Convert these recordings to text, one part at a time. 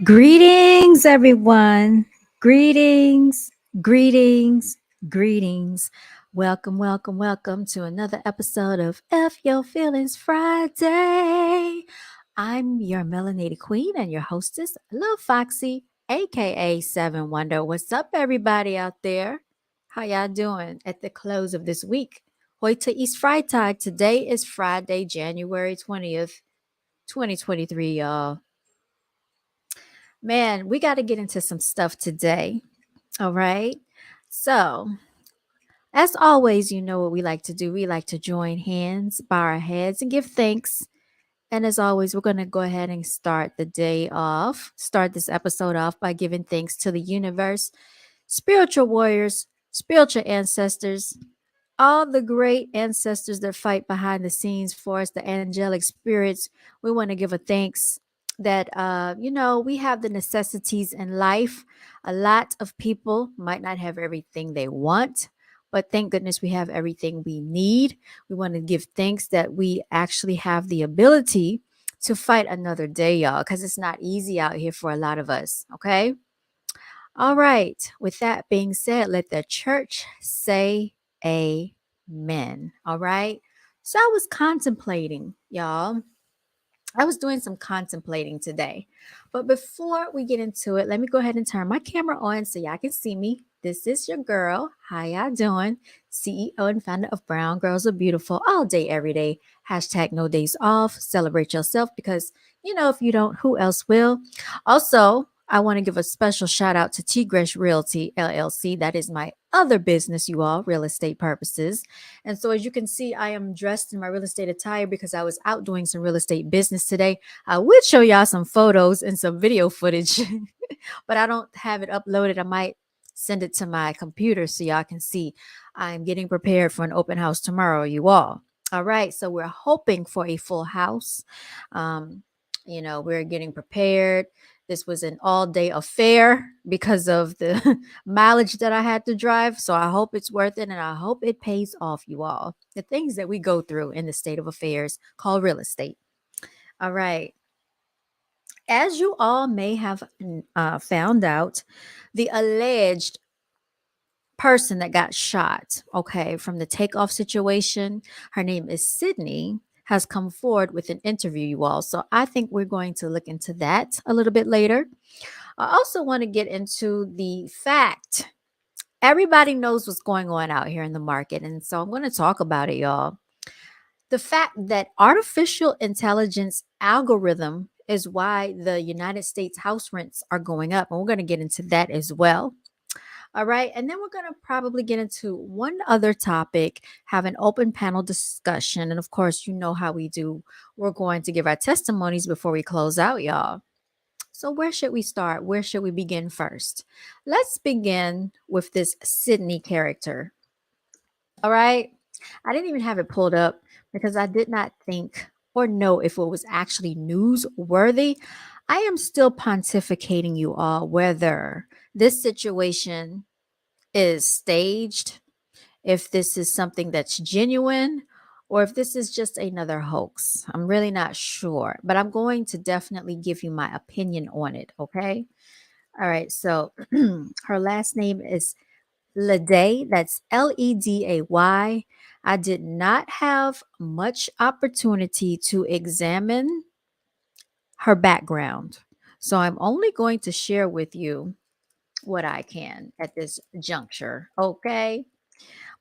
Greetings, everyone. Greetings, greetings, greetings. Welcome to another episode of F Your Feelings Friday. I'm your melanated queen and your hostess, Lil Foxy, aka Seven Wonder. What's up, everybody out there? How y'all doing at the close of this week? Heute ist Freitag. Today is Friday, January 20th, 2023, y'all. Man, we got to get into some stuff today. All right. So, as always, you know what we like to do. We like to join hands, bow our heads, and give thanks. And as always, we're going to go ahead and start this episode off by giving thanks to the universe, spiritual warriors, spiritual ancestors, all the great ancestors that fight behind the scenes for us, the angelic spirits. We want to give a thanks that we have the necessities in life. A lot of people might not have everything they want, but thank goodness we have everything we need. We want to give thanks that we actually have the ability to fight another day, y'all, because it's not easy out here for a lot of us. Okay. All right. With that being said, let the church say amen. All right. So I was contemplating, y'all. I was doing some contemplating today. But before we get into it, let me go ahead and turn my camera on so y'all can see me. This is your girl. How y'all doing? CEO and founder of Brown.Girls.Are.Beautiful all day, every day. Hashtag no days off. Celebrate yourself because, if you don't, who else will? Also, I want to give a special shout out to T Gresh Realty LLC. That is my other business, you all, real estate purposes. And so, as you can see, I am dressed in my real estate attire because I was out doing some real estate business today. I would show y'all some photos and some video footage, but I don't have it uploaded. I might send it to my computer so y'all can see. I'm getting prepared for an open house tomorrow, you all. All right. So, we're hoping for a full house. Um, we're getting prepared. This was an all day affair because of the mileage that I had to drive. So I hope it's worth it and I hope it pays off, you all. The things that we go through in the state of affairs called real estate. All right. As you all may have found out, the alleged person that got shot, okay, from the takeoff situation, her name is Sydney, has come forward with an interview, you all. So I think we're going to look into that a little bit later. I also want to get into the fact everybody knows what's going on out here in the market. And so I'm going to talk about it, y'all. The fact that artificial intelligence algorithm is why the United States house rents are going up. And we're going to get into that as well. All right. And then we're going to probably get into one other topic, have an open panel discussion. And of course, you know how we do. We're going to give our testimonies before we close out, y'all. So, where should we start? Where should we begin first? Let's begin with this Sydney character. All right. I didn't even have it pulled up because I did not think or know if it was actually newsworthy. I am still pontificating you all whether this situation is staged, if this is something that's genuine, or if this is just another hoax. I'm really not sure, but I'm going to definitely give you my opinion on it. Okay. All right. So her last name is Leday. That's Leday. I did not have much opportunity to examine her background. So I'm only going to share with you what I can at this juncture. Okay.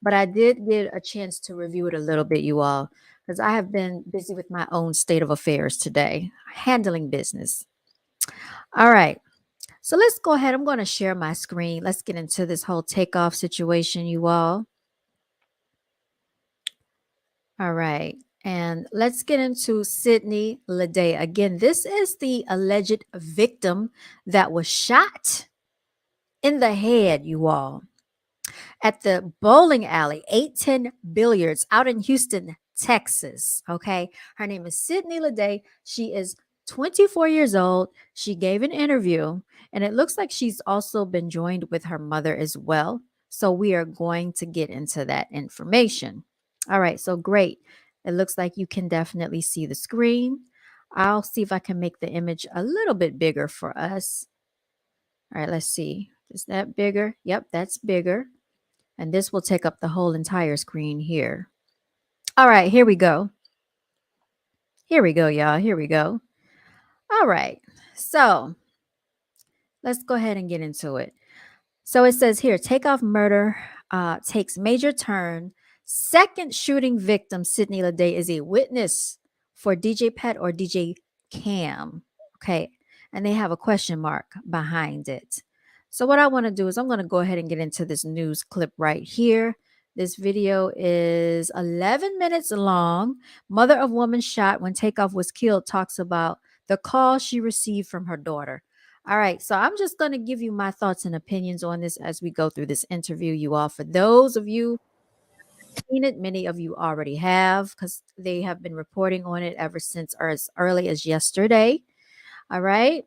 But I did get a chance to review it a little bit, you all, because I have been busy with my own state of affairs today, handling business. All right. So let's go ahead. I'm going to share my screen. Let's get into this whole takeoff situation, you all. All right. And let's get into Sydney Leday. Again, this is the alleged victim that was shot in the head, you all, at the bowling alley, 810 Billiards out in Houston, Texas. Okay. Her name is Sydney Leday. She is 24 years old. She gave an interview, and it looks like she's also been joined with her mother as well. So we are going to get into that information. All right. So great. It looks like you can definitely see the screen. I'll see if I can make the image a little bit bigger for us. All right, let's see. Is that bigger? Yep, that's bigger. And this will take up the whole entire screen here. All right, here we go. Here we go, y'all. Here we go. All right. So let's go ahead and get into it. So it says here, takeoff murder takes major turn. Second shooting victim, Sydney Leday, is a witness for DJ Pet or DJ Cam. Okay. And they have a question mark behind it. So what I want to do is I'm going to go ahead and get into this news clip right here. This video is 11 minutes long. Mother of woman shot when takeoff was killed talks about the call she received from her daughter. All right, so I'm just going to give you my thoughts and opinions on this as we go through this interview, you all. For those of you who've seen it, many of you already have because they have been reporting on it ever since or as early as yesterday. All right,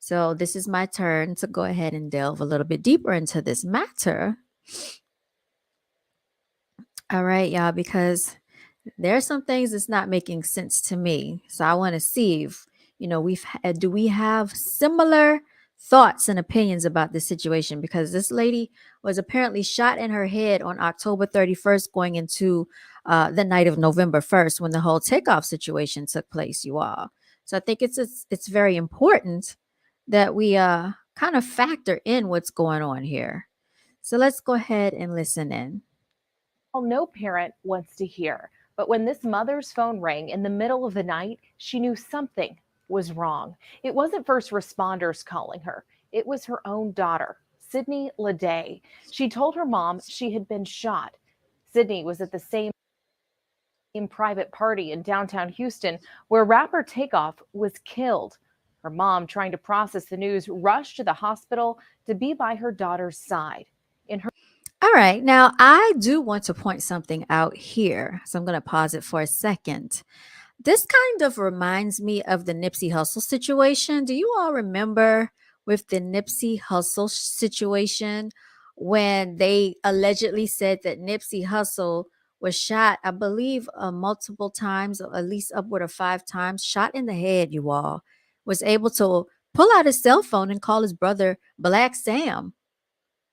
so this is my turn to go ahead and delve a little bit deeper into this matter. All right, y'all, because there are some things that's not making sense to me. So I want to see if, do we have similar thoughts and opinions about this situation? Because this lady was apparently shot in her head on October 31st, going into the night of November 1st when the whole takeoff situation took place, you all. So I think it's very important that we kind of factor in what's going on here. So let's go ahead and listen in. No parent wants to hear. But when this mother's phone rang in the middle of the night, she knew something was wrong. It wasn't first responders calling her, it was her own daughter, Sydney Leday. She told her mom she had been shot. Sydney was at the same private party in downtown Houston where rapper Takeoff was killed. Her mom, trying to process the news, rushed to the hospital to be by her daughter's side. In her All right. Now, I do want to point something out here. So I'm going to pause it for a second. This kind of reminds me of the Nipsey Hussle situation. Do you all remember with the Nipsey Hussle situation when they allegedly said that Nipsey Hussle was shot, I believe, multiple times, or at least upward of 5 times, shot in the head, you all, was able to pull out his cell phone and call his brother Black Sam.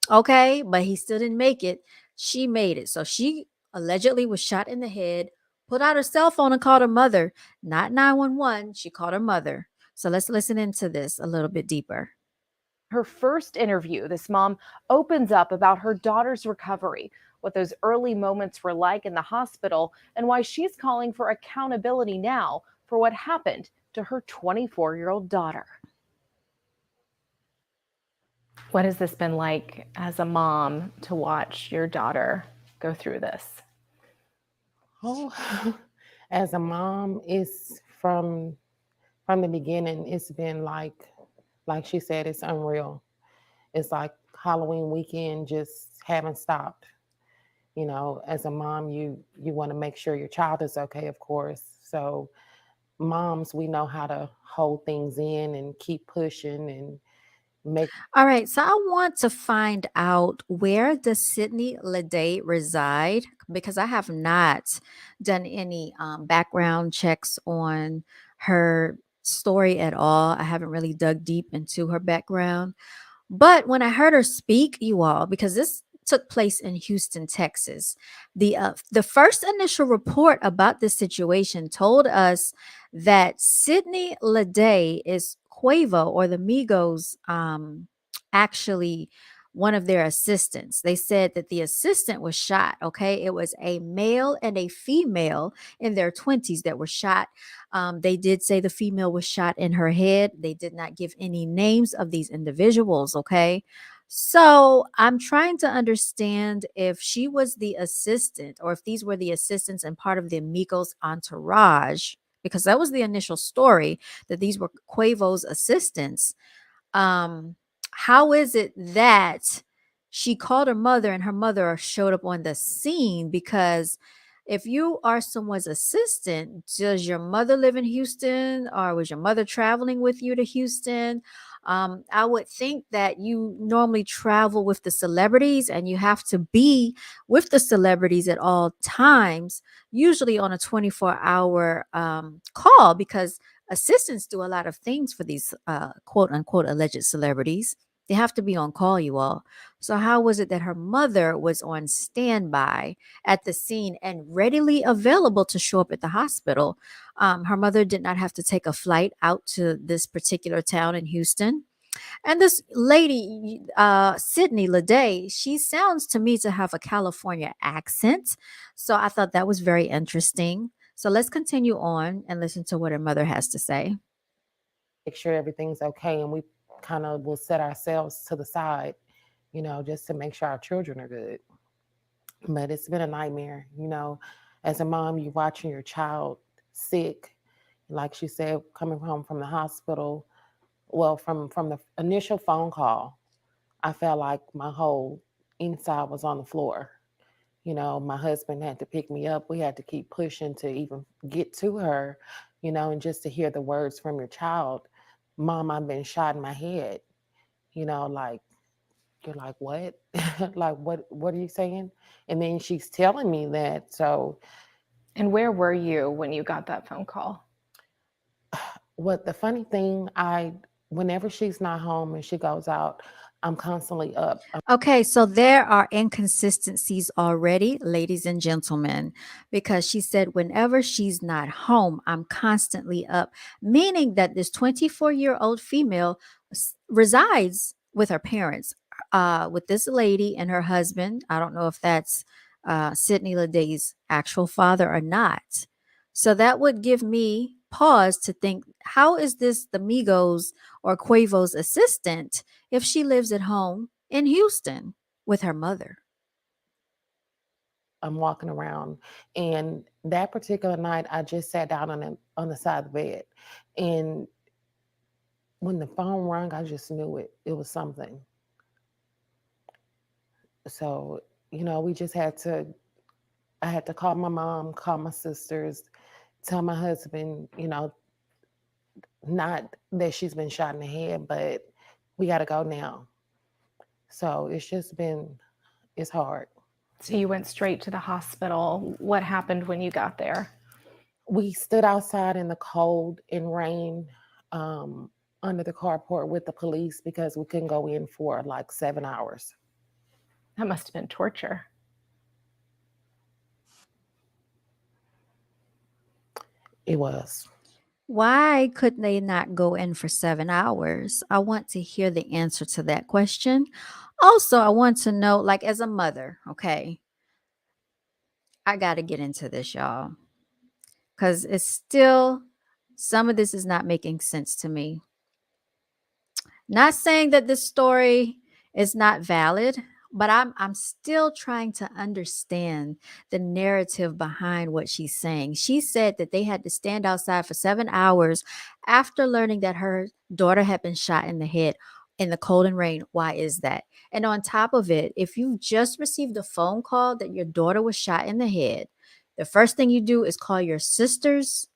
Okay, but he still didn't make it. She made it. So she allegedly was shot in the head, put out her cell phone and called her mother, not 911. She called her mother. So let's listen into this a little bit deeper. her first interview, this mom opens up about her daughter's recovery, what those early moments were like in the hospital, and why she's calling for accountability now for what happened to her 24-year-old daughter. What has this been like as a mom to watch your daughter go through this? Oh, as a mom, it's from the beginning. It's been like she said, it's unreal. It's like Halloween weekend just haven't stopped. You know, as a mom, you want to make sure your child is okay, of course. So moms, we know how to hold things in and keep pushing and make. All right, so I want to find out, where does Sydney Leday reside? Because I have not done any background checks on her story at all. I haven't really dug deep into her background. But when I heard her speak, you all, because this took place in Houston, Texas, the first initial report about this situation told us that Sydney Leday is Quavo or the Migos, actually one of their assistants. They said that the assistant was shot. Okay, it was a male and a female in their 20s that were shot. They did say the female was shot in her head. They did not give any names of these individuals. Okay. So I'm trying to understand if she was the assistant or if these were the assistants and part of the Amigos entourage, because that was the initial story, that these were Quavo's assistants. um how is it that she called her mother and her mother showed up on the scene? Because If you are someone's assistant, does your mother live in Houston or was your mother traveling with you to Houston? I would think that you normally travel with the celebrities and you have to be with the celebrities at all times, usually on a 24-hour call, because assistants do a lot of things for these quote unquote alleged celebrities. They have to be on call, you all. So, how was it that her mother was on standby at the scene and readily available to show up at the hospital? Her mother did not have to take a flight out to this particular town in Houston. And this lady, Sydney Leday, she sounds to me to have a California accent. So I thought that was very interesting. So let's continue on and listen to what her mother has to say. Make sure everything's okay, and we kind of will set ourselves to the side, just to make sure our children are good. But it's been a nightmare, as a mom, you watching your child sick, like she said, coming home from the hospital. Well, from the initial phone call, I felt like my whole inside was on the floor. My husband had to pick me up. We had to keep pushing to even get to her, and just to hear the words from your child, Mom, I've been shot in my head, like, you're like, what? Like, what are you saying? And then she's telling me that. So, And where were you when you got that phone call? what the funny thing, whenever she's not home and she goes out, I'm constantly up. Okay, so there are inconsistencies already, ladies and gentlemen, because she said, whenever she's not home, I'm constantly up, meaning that this 24-year-old female resides with her parents, with this lady and her husband. I don't know if that's Sydney Leday's actual father or not. So that would give me pause to think, how is this the Migos or Quavo's assistant if she lives at home in Houston with her mother? I'm walking around, and that particular night, I just sat down on the side of the bed, and when the phone rang, I just knew it was something. So, we just had to. I had to call my mom, call my sisters, tell my husband, not that she's been shot in the head, but we got to go now. So it's hard. So you went straight to the hospital. What happened when you got there? We stood outside in the cold and rain, um, under the carport with the police because we couldn't go in for like 7 hours. That must have been torture. It was. Why couldn't they not go in for 7 hours? I want to hear the answer to that question. Also, I want to know, like, as a mother, okay, I got to get into this, y'all, because it's still, some of this is not making sense to me. Not saying that this story is not valid, but I'm still trying to understand the narrative behind what she's saying. She said that they had to stand outside for 7 hours after learning that her daughter had been shot in the head in the cold and rain. Why is that? And on top of it, if you just received a phone call that your daughter was shot in the head, the first thing you do is call your sisters.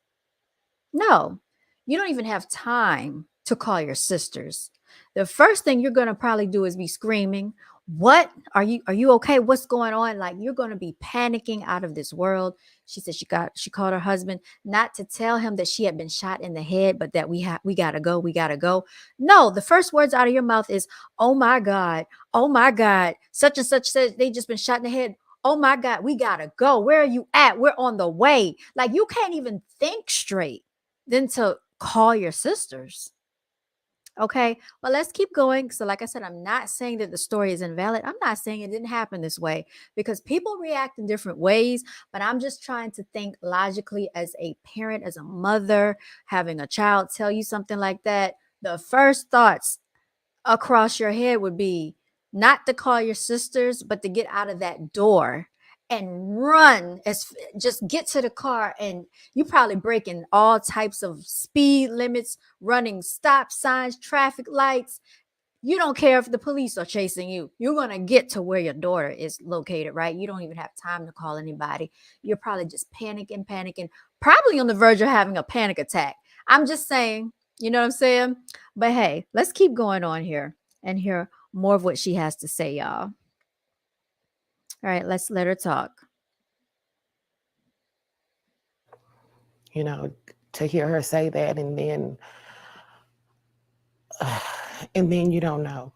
No, you don't even have time to call your sisters. The first thing you're going to probably do is be screaming, "What? Are you okay? What's going on?" Like, you're going to be panicking out of this world. She said she called her husband not to tell him that she had been shot in the head, but that we got to go, we got to go. No, the first words out of your mouth is, "Oh my God. Oh my God. Such and such said they just been shot in the head. Oh my God, we got to go. Where are you at? We're on the way." Like, you can't even think straight than to call your sisters. Okay, well, let's keep going. So, like I said, I'm not saying that the story is invalid. I'm not saying it didn't happen this way, because people react in different ways. But I'm just trying to think logically as a parent, as a mother, having a child tell you something like that. The first thoughts across your head would be not to call your sisters, but to get out of that door and run, as just get to the car. And you probably breaking all types of speed limits, running stop signs, traffic lights. You don't care if the police are chasing you. You're going to get to where your daughter is located, right? You don't even have time to call anybody. You're probably just panicking, panicking, probably on the verge of having a panic attack. I'm just saying, you know what I'm saying? But hey, let's keep going on here and hear more of what she has to say, y'all. All right, let's let her talk. You know, to hear her say that, and then you don't know.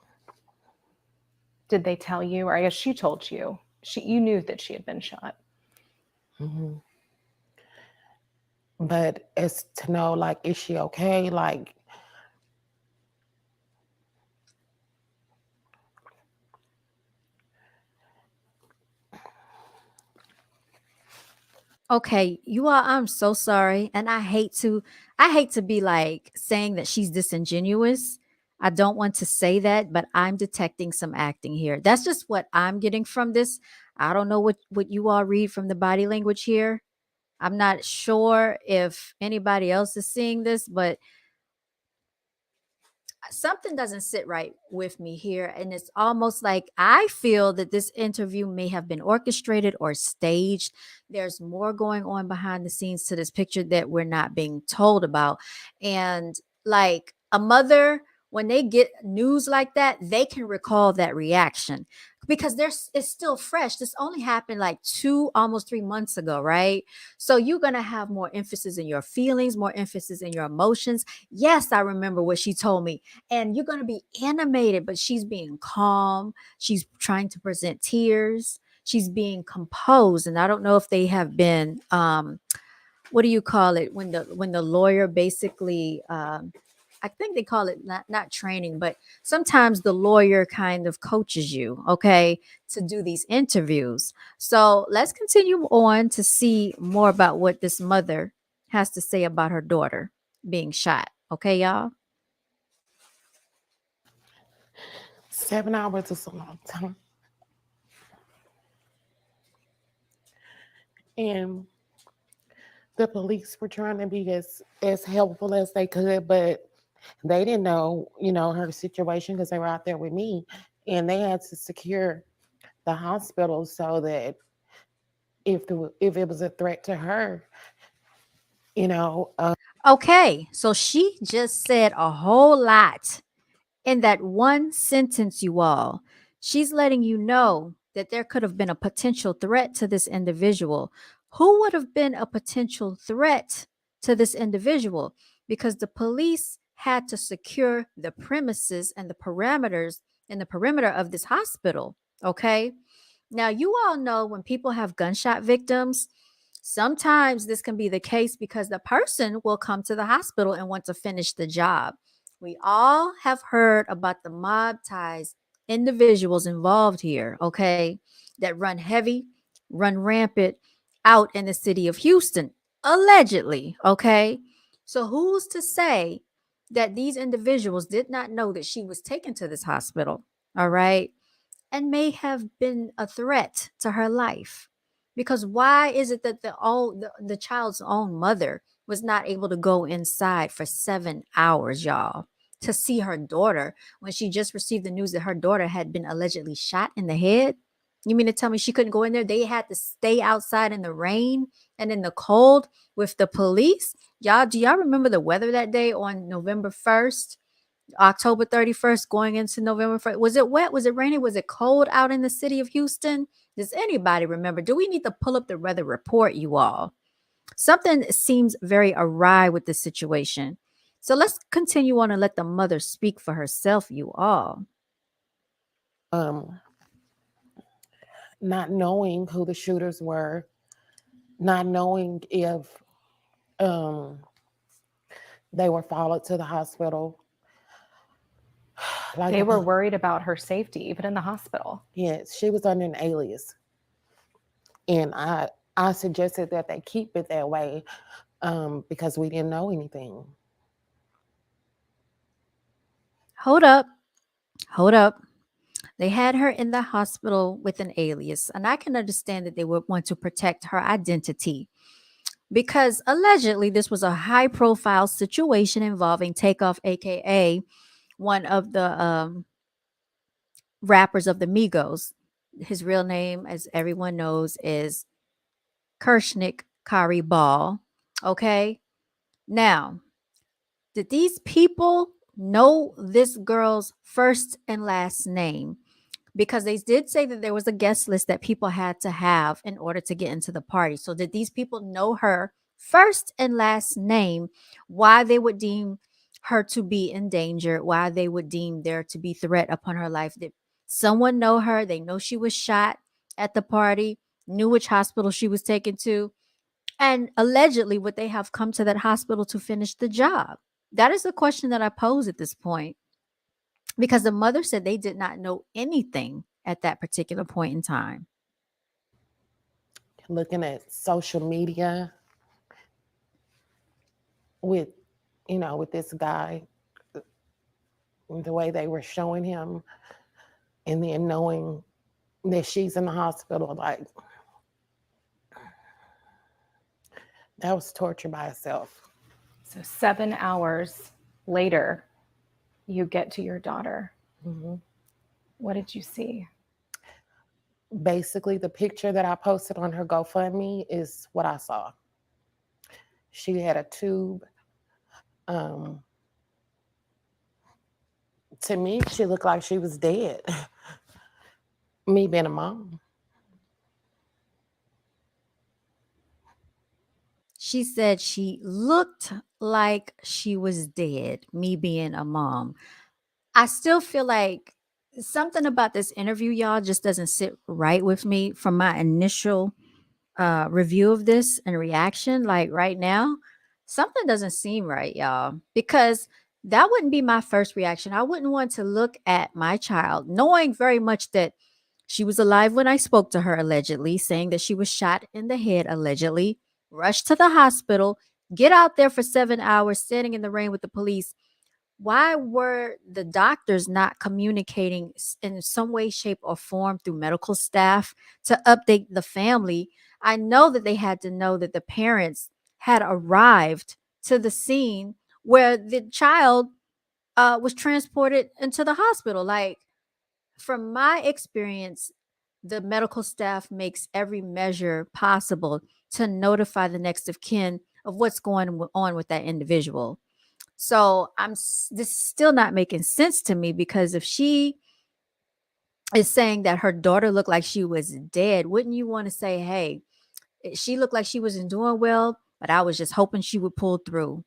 Did they tell you, or I guess she told you, you knew that she had been shot? Hmm. But it's to know, like, is she okay? Like, Okay, you all, I'm so sorry. And I hate to be like saying that she's disingenuous. I don't want to say that, but I'm detecting some acting here. That's just what I'm getting from this. I don't know what you all read from the body language here. I'm not sure if anybody else is seeing this, but something doesn't sit right with me here. And it's almost like I feel that this interview may have been orchestrated or staged. There's more going on behind the scenes to this picture that we're not being told about. And like a mother, when they get news like that, they can recall that reaction because there's it's still fresh. This only happened like 2 almost 3 months ago, right? So you're gonna have more emphasis in your feelings, more emphasis in your emotions. Yes, I remember what she told me, and you're going to be animated, but she's being calm. She's trying to present tears. She's being composed. And I don't know if they have been what do you call it when the lawyer basically I think they call it not training, but sometimes the lawyer kind of coaches you, okay, to do these interviews. So let's continue on to see more about what this mother has to say about her daughter being shot. Okay, y'all. 7 hours is a long time. And the police were trying to be as helpful as they could, but they didn't know, her situation because they were out there with me, and they had to secure the hospital so that if it was a threat to her, you know, uh, Okay, so she just said a whole lot in that one sentence, you all. She's letting you know that there could have been a potential threat to this individual. Who would have been a potential threat to this individual? Because the police had to secure the premises and the parameters and the perimeter of this hospital. Okay. Now, you all know when people have gunshot victims, sometimes this can be the case because the person will come to the hospital and want to finish the job. We all have heard about the mob ties individuals involved here, okay, that run heavy, run rampant out in the city of Houston, allegedly, okay? So who's to say that these individuals did not know that she was taken to this hospital, all right? And may have been a threat to her life. Because why is it that the child's own mother was not able to go inside for 7 hours, y'all, to see her daughter when she just received the news that her daughter had been allegedly shot in the head? You mean to tell me she couldn't go in there? They had to stay outside in the rain and in the cold with the police? Y'all, do y'all remember the weather that day on November 1st? October 31st going into November 1st. Was it wet? Was it rainy? Was it cold out in the city of Houston? Does anybody remember? Do we need to pull up the weather report, you all? Something seems very awry with this situation. So let's continue on and let the mother speak for herself, you all. um, not knowing who the shooters were, not knowing if um, they were followed to the hospital. Like, They were worried about her safety, even in the hospital. yes, she was under an alias, and I suggested that they keep it that way, because we didn't know anything. Hold up. Hold up. They had her in the hospital with an alias, and I can understand that they would want to protect her identity because allegedly this was a high profile situation involving Takeoff, aka one of the rappers of the Migos. His real name, as everyone knows, is Kershnik Kari Ball. Okay. Now, did these people know this girl's first and last name? Because they did say that there was a guest list that people had to have in order to get into the party. So, did these people know her first and last name? Why they would deem her to be in danger? Why they would deem there to be threat upon her life? Did someone know her? They know she was shot at the party, knew which hospital she was taken to, and allegedly would they have come to that hospital to finish the job? That is the question that I pose at this point, because the mother said they did not know anything at that particular point in time. Looking at social media with, with this guy, the way they were showing him, and then knowing that she's in the hospital, like that was torture by itself. So 7 hours later, you get to your daughter. Hmm. What did you see? Basically, the picture that I posted on her GoFundMe is what I saw. She had a tube. Um, to me, she looked like she was dead. Me being a mom. She said she looked like she was dead, me being a mom. I still feel like something about this interview, y'all, just doesn't sit right with me from my initial review of this and reaction. Like right now, something doesn't seem right, y'all, because that wouldn't be my first reaction. I wouldn't want to look at my child knowing very much that she was alive when I spoke to her, allegedly, saying that she was shot in the head, allegedly, rushed to the hospital, get out there for 7 hours, standing in the rain with the police. Why were the doctors not communicating in some way, shape, or form through medical staff to update the family? I know that they had to know that the parents had arrived to the scene where the child was transported into the hospital. Like, from my experience, the medical staff makes every measure possible to notify the next of kin of what's going on with that individual. So this is still not making sense to me, because if she is saying that her daughter looked like she was dead, wouldn't you want to say, hey, she looked like she wasn't doing well, but I was just hoping she would pull through.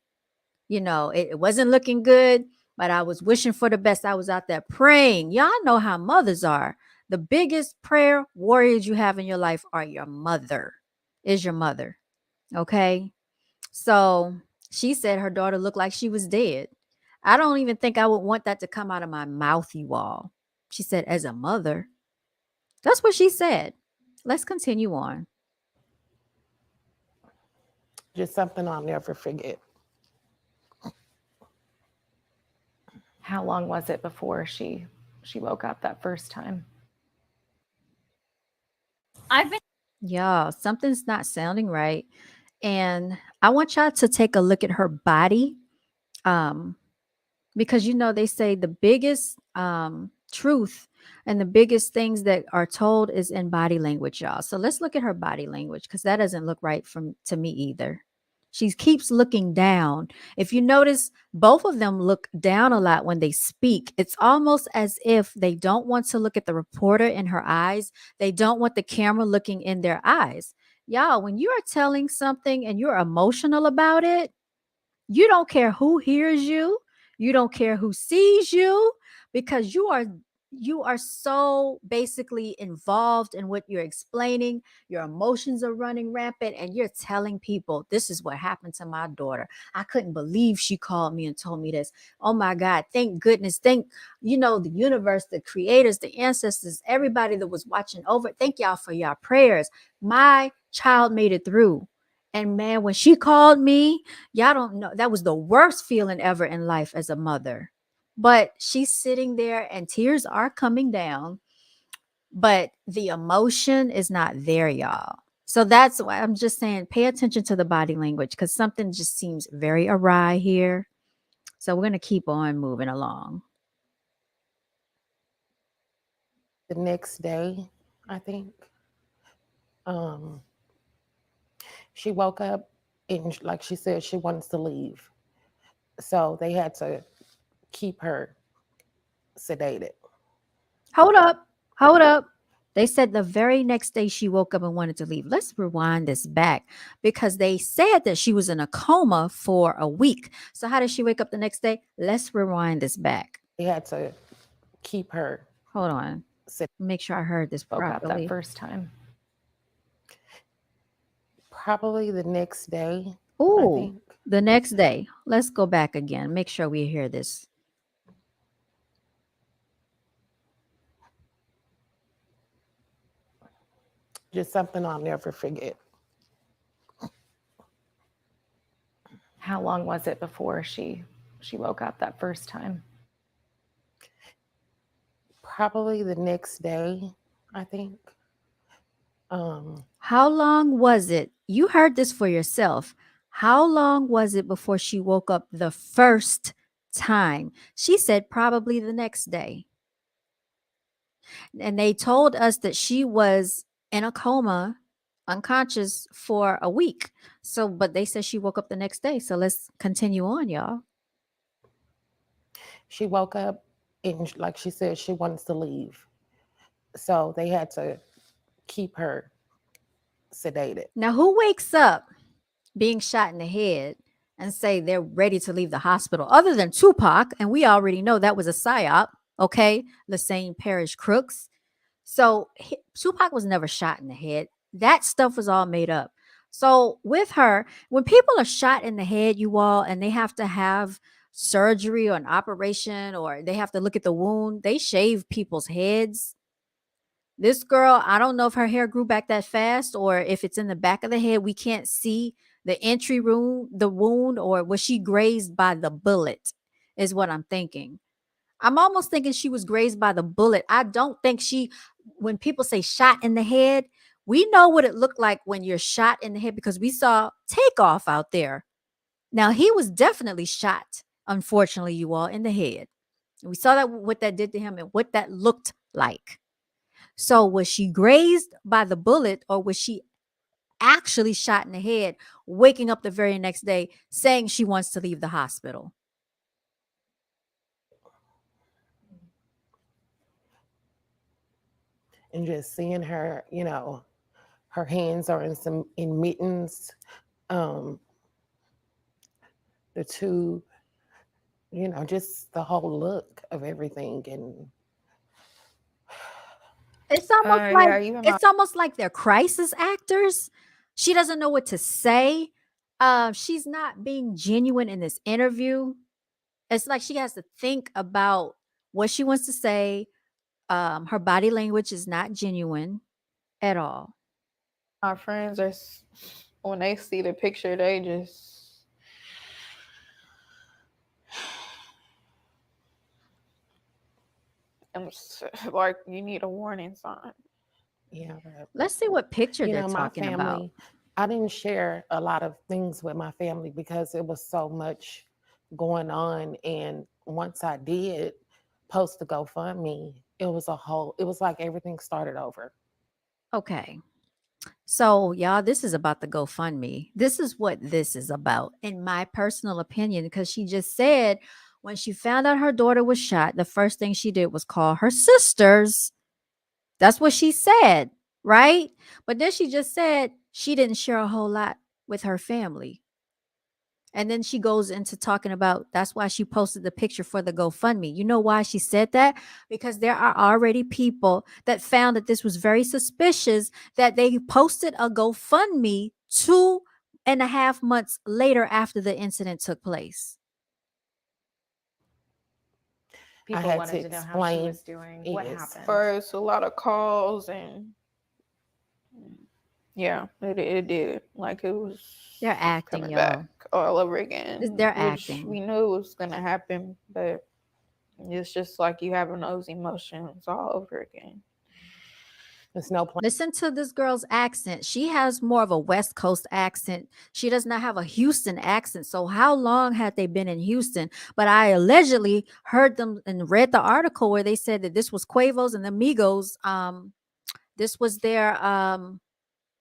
It wasn't looking good, but I was wishing for the best. I was out there praying. Y'all know how mothers are. The biggest prayer warriors you have in your life are your mother, is your mother. Okay. So she said her daughter looked like she was dead. I don't even think I would want that to come out of my mouth, you all. She said, as a mother. That's what she said. Let's continue on. Just something I'll never forget. How long was it before she woke up that first time? I've been Y'all, something's not sounding right. And I want y'all to take a look at her body. Um, because they say the biggest truth and the biggest things that are told is in body language, y'all. So let's look at her body language, because that doesn't look right from to me either. She keeps looking down. If you notice, both of them look down a lot when they speak. It's almost as if they don't want to look at the reporter in her eyes. They don't want the camera looking in their eyes. Y'all, when you are telling something and you're emotional about it, you don't care who hears you. You don't care who sees you, because you are so basically involved in what you're explaining. Your emotions are running rampant and you're telling people, this is what happened to my daughter. I couldn't believe she called me and told me this. Oh my God, thank goodness. Thank the universe, the creators, the ancestors, everybody that was watching over. Thank y'all for your prayers. My child made it through. And man, when she called me, y'all don't know. That was the worst feeling ever in life as a mother. But she's sitting there and tears are coming down, but the emotion is not there, y'all. So that's why I'm just saying, pay attention to the body language, because something just seems very awry here. So we're going to keep on moving along. the next day, I think, um, she woke up and, like she said, she wants to leave. So they had to keep her sedated. Hold up. Hold up. They said the very next day she woke up and wanted to leave. Let's rewind this back because they said that she was in a coma for a week. So, how did she wake up the next day? Let's rewind this back. They had to keep her Hold on. sedated. Make sure I heard this Woke up that properly. first time. Probably the next day, I Ooh, think. the next day. Let's go back again. Make sure we hear this. Just something I'll never forget. How long was it before she woke up that first time? Probably the next day, I think. Um, How long was it? You heard this for yourself. How long was it before she woke up the first time? She said probably the next day. And they told us that she was in a coma, unconscious for a week. So, but they said she woke up the next day. So let's continue on, y'all. she woke up and, like she said, she wants to leave. So they had to keep her sedated. Now, who wakes up being shot in the head and say they're ready to leave the hospital other than Tupac? And we already know that was a psyop, okay? The same parish crooks. So Tupac was never shot in the head. That stuff was all made up. So with her, when people are shot in the head, you all, and they have to have surgery or an operation or they have to look at the wound, they shave people's heads. This girl, I don't know if her hair grew back that fast or if it's in the back of the head. We can't see the entry room, the wound, or was she grazed by the bullet, is what I'm thinking. I'm almost thinking she was grazed by the bullet. I don't think when people say shot in the head, we know what it looked like when you're shot in the head because we saw Takeoff out there. Now, he was definitely shot, unfortunately, you all, in the head. We saw that what that did to him and what that looked like. So, was she grazed by the bullet or was she actually shot in the head, waking up the very next day saying she wants to leave the hospital? And just seeing her, her hands are in mittens. Um, the two, just the whole look of everything. And It's almost like Yeah, even my it's almost like they're crisis actors. She doesn't know what to say. She's not being genuine in this interview. It's like she has to think about what she wants to say. Her body language is not genuine at all. my friends are when they see the picture, they just like you need a warning sign. yeah, but, Let's see what picture they're my talking about. family, I didn't share a lot of things with my family because it was so much going on. And once I did post the GoFundMe, it was like everything started over. Okay. So, y'all, this is about the GoFundMe. This is what this is about, in my personal opinion, because she just said when she found out her daughter was shot, the first thing she did was call her sisters. That's what she said, right? But then she just said she didn't share a whole lot with her family. And then she goes into talking about that's why she posted the picture for the GoFundMe. You know why she said that? Because there are already people that found that this was very suspicious that they posted a GoFundMe 2.5 months later after the incident took place. I People had to wanted to know how she explain was doing. What is happened? First, a lot of calls and yeah, it did. Like it was They're acting, coming back y'all. all over again, They're which acting. we knew was gonna happen, but it's just like you having those emotions all over again. There's no plan. Listen to this girl's accent. She has more of a West Coast accent. She does not have a Houston accent. So, how long had they been in Houston? But I allegedly heard them and read the article where they said that this was Quavo's and the Migos. This was their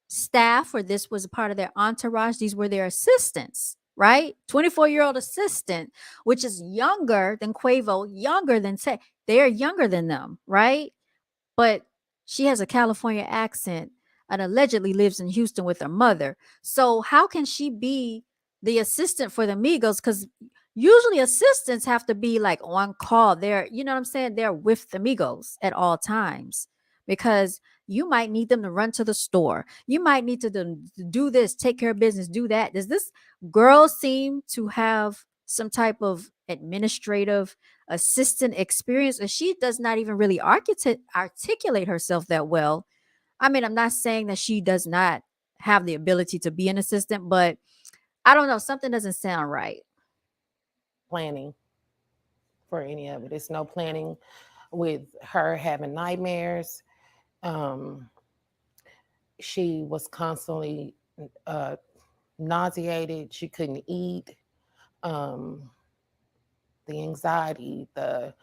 staff, or this was a part of their entourage. These were their assistants, right? 24-year-old assistant, which is younger than Quavo, younger than Tay. They are younger than them, right? But she has a California accent and allegedly lives in Houston with her mother. So how can she be the assistant for the Migos? Because usually assistants have to be like on call. They're, you know what I'm saying? They're with the Migos at all times because you might need them to run to the store. You might need to do this, take care of business, do that. Does this girl seem to have some type of administrative assistant experience, and she does not even really articulate herself that well? I mean, I'm not saying that she does not have the ability to be an assistant, but I don't know, something doesn't sound right. Planning for any of it. It's no planning with her having nightmares. Um, she was constantly uh, nauseated. She couldn't eat. Um, the anxiety, the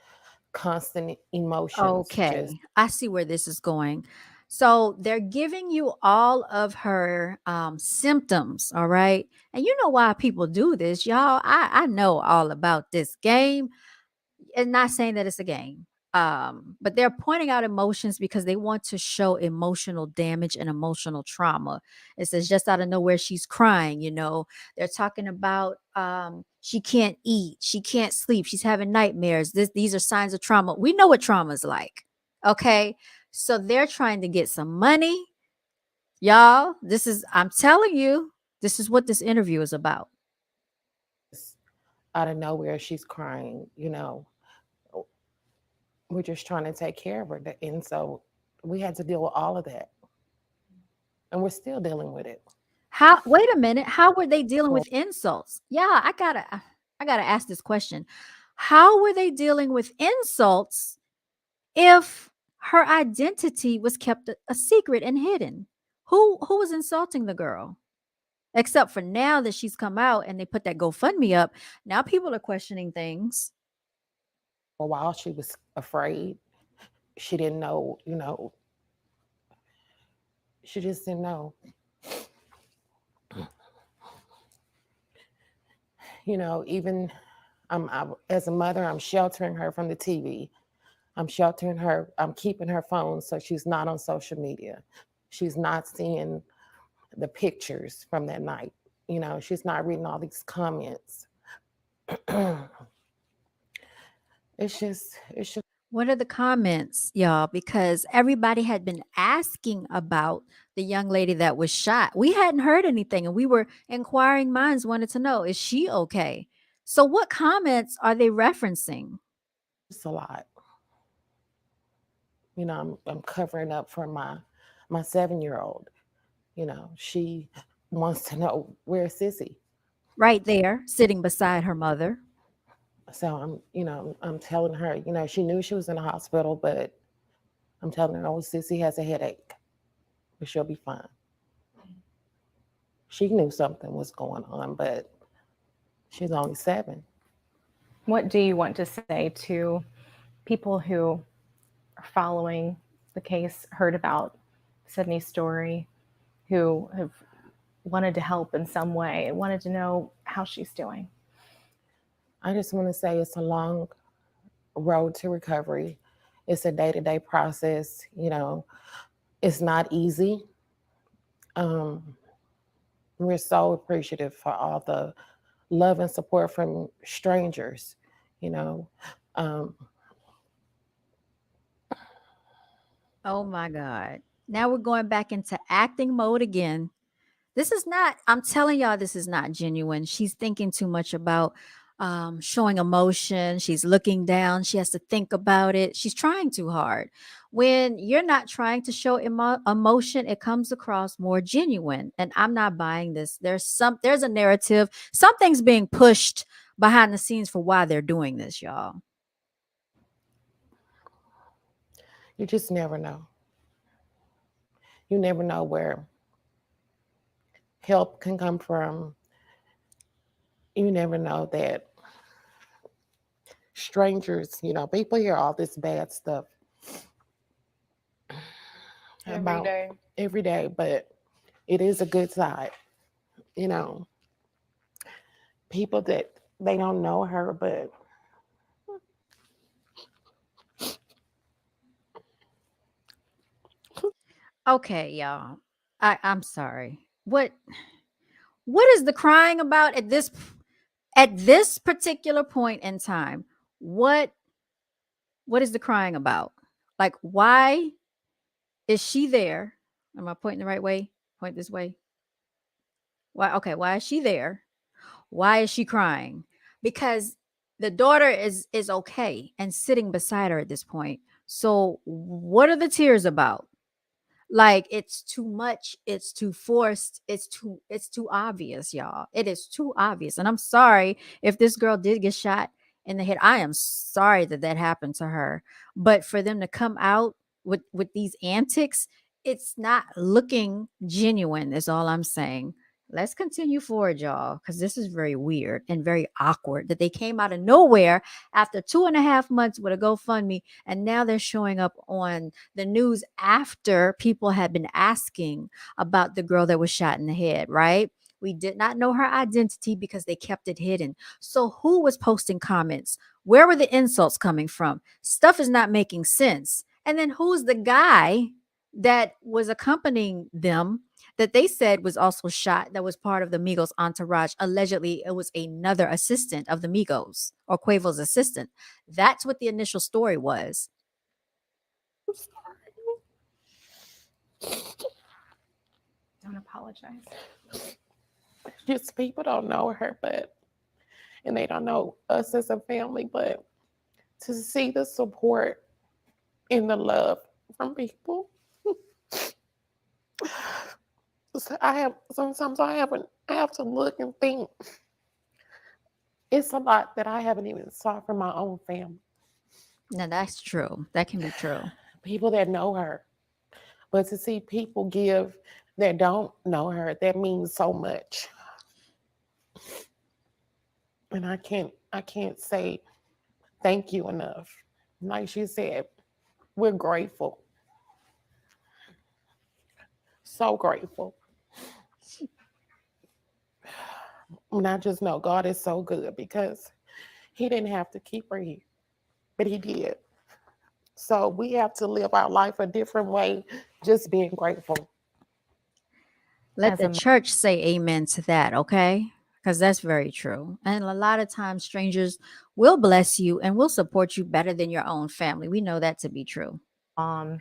constant emotions, just Okay, I see where this is going. So they're giving you all of her symptoms, all right? And you know why people do this, y'all. I know all about this game, and not saying that it's a game, but they're pointing out emotions because they want to show emotional damage and emotional trauma. It says just out of nowhere she's crying, you know. They're talking about she can't eat, she can't sleep, she's having nightmares. These are signs of trauma. We know what trauma is like. Okay, so they're trying to get some money, y'all. This is, I'm telling you, this is what this interview is about. out of nowhere she's crying. We're just trying to take care of her, and so we had to deal with all of that, and we're still dealing with it. How, wait a minute, how were they dealing 12 with insults? Yeah, I gotta ask this question. How were they dealing with insults if her identity was kept a secret and hidden? Who was insulting the girl? Except for now that she's come out and they put that GoFundMe up. Now people are questioning things. for a while she was afraid. She didn't know, she just didn't know. Even as a mother, I'm sheltering her from the TV. I'm sheltering her. I'm keeping her phone so she's not on social media. She's not seeing the pictures from that night. She's not reading all these comments. It's just What are the comments, y'all? Because everybody had been asking about the young lady that was shot. We hadn't heard anything, and we were inquiring minds wanted to know, is she okay? So, what comments are they referencing? just a lot. I'm covering up for my 7-year old. She wants to know where's Sissy. Right there, sitting beside her mother. So I'm telling her, she knew she was in the hospital, but I'm telling her, oh, Sissy has a headache, but she'll be fine. She knew something was going on, but she's only 7. What do you want to say to people who are following the case, heard about Sydney's story, who have wanted to help in some way and wanted to know how she's doing? I just want to say it's a long road to recovery. It's a day-to-day process. It's not easy. Um, we're so appreciative for all the love and support from strangers. You know, um, Oh my God. Now we're going back into acting mode again. This is not, I'm telling y'all, this is not genuine. She's thinking too much about showing emotion. She's looking down. She has to think about it. She's trying too hard. When you're not trying to show emotion, it comes across more genuine. And I'm not buying this. There's a narrative. Something's being pushed behind the scenes for why they're doing this, y'all. you just never know. You never know where help can come from. You never know that strangers, people hear all this bad stuff every about day. every day, but it is a good side. You know, people that they don't know her, but Okay, y'all. I'm sorry. What is the crying about at this particular point in time? What what is the crying about? Like, why is she there? Am I pointing the right way? Point this way. Why? Okay, why is she there? Why is she crying? Because the daughter is okay and sitting beside her at this point. So what are the tears about? Like, it's too much, it's too forced, it's too obvious, y'all. It is too obvious. And I'm sorry if this girl did get shot in the head. I am sorry that that happened to her. But for them to come out with these antics, it's not looking genuine, is all I'm saying. Let's continue forward, y'all, because this is very weird and very awkward that they came out of nowhere after 2.5 months with a GoFundMe, and now they're showing up on the news after people had been asking about the girl that was shot in the head, right? We did not know her identity because they kept it hidden. So, who was posting comments? Where were the insults coming from? Stuff is not making sense. And then, who's the guy that was accompanying them that they said was also shot, that was part of the Migos entourage? Allegedly, it was another assistant of the Migos, or Quavo's assistant. That's what the initial story was. Don't apologize. just people don't know her, but and they don't know us as a family, but to see the support and the love from people. So I have sometimes I have to look and think it's a lot that I haven't even saw from my own family. Now, that's true. That can be true. People that know her. But to see people give that don't know her, that means so much. And I can't say thank you enough. Like she said, we're grateful. So grateful. And I just know God is so good because He didn't have to keep her here, but He did. So we have to live our life a different way, just being grateful. Let As the a church say amen to that, okay? Because that's very true. And a lot of times, strangers will bless you and will support you better than your own family. We know that to be true. mom,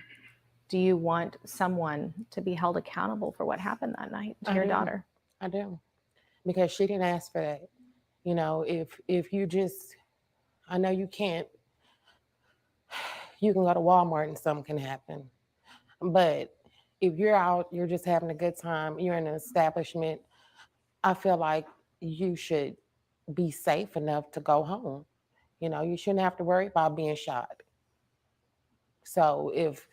do you want someone to be held accountable for what happened that night to I your do. daughter? I do. Because she didn't ask for that. If you just I know you can't you can go to Walmart and something can happen. But if you're out, you're just having a good time, you're in an establishment, I feel like you should be safe enough to go home. You shouldn't have to worry about being shot. So if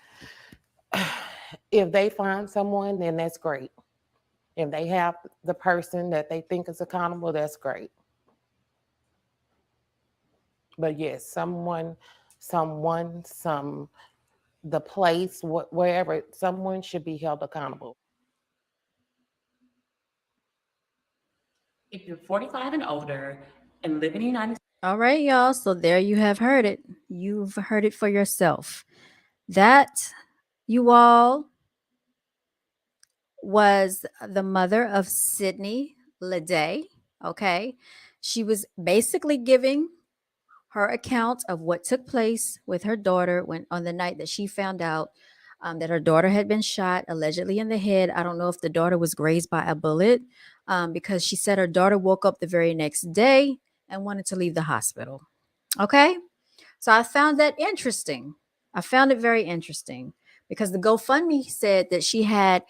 they find someone, then that's great. If they have the person that they think is accountable, that's great. But yes, some the place, wherever, someone should be held accountable. All right, y'all. So there you have heard it. You've heard it for yourself. That, you all, was the mother of Sydney Leday. Okay. She was basically giving her account of what took place with her daughter when on the night that she found out that her daughter had been shot, allegedly in the head. I don't know if the daughter was grazed by a bullet, because she said her daughter woke up the very next day and wanted to leave the hospital. Okay. So I found that interesting. I found it very interesting because the GoFundMe said that she had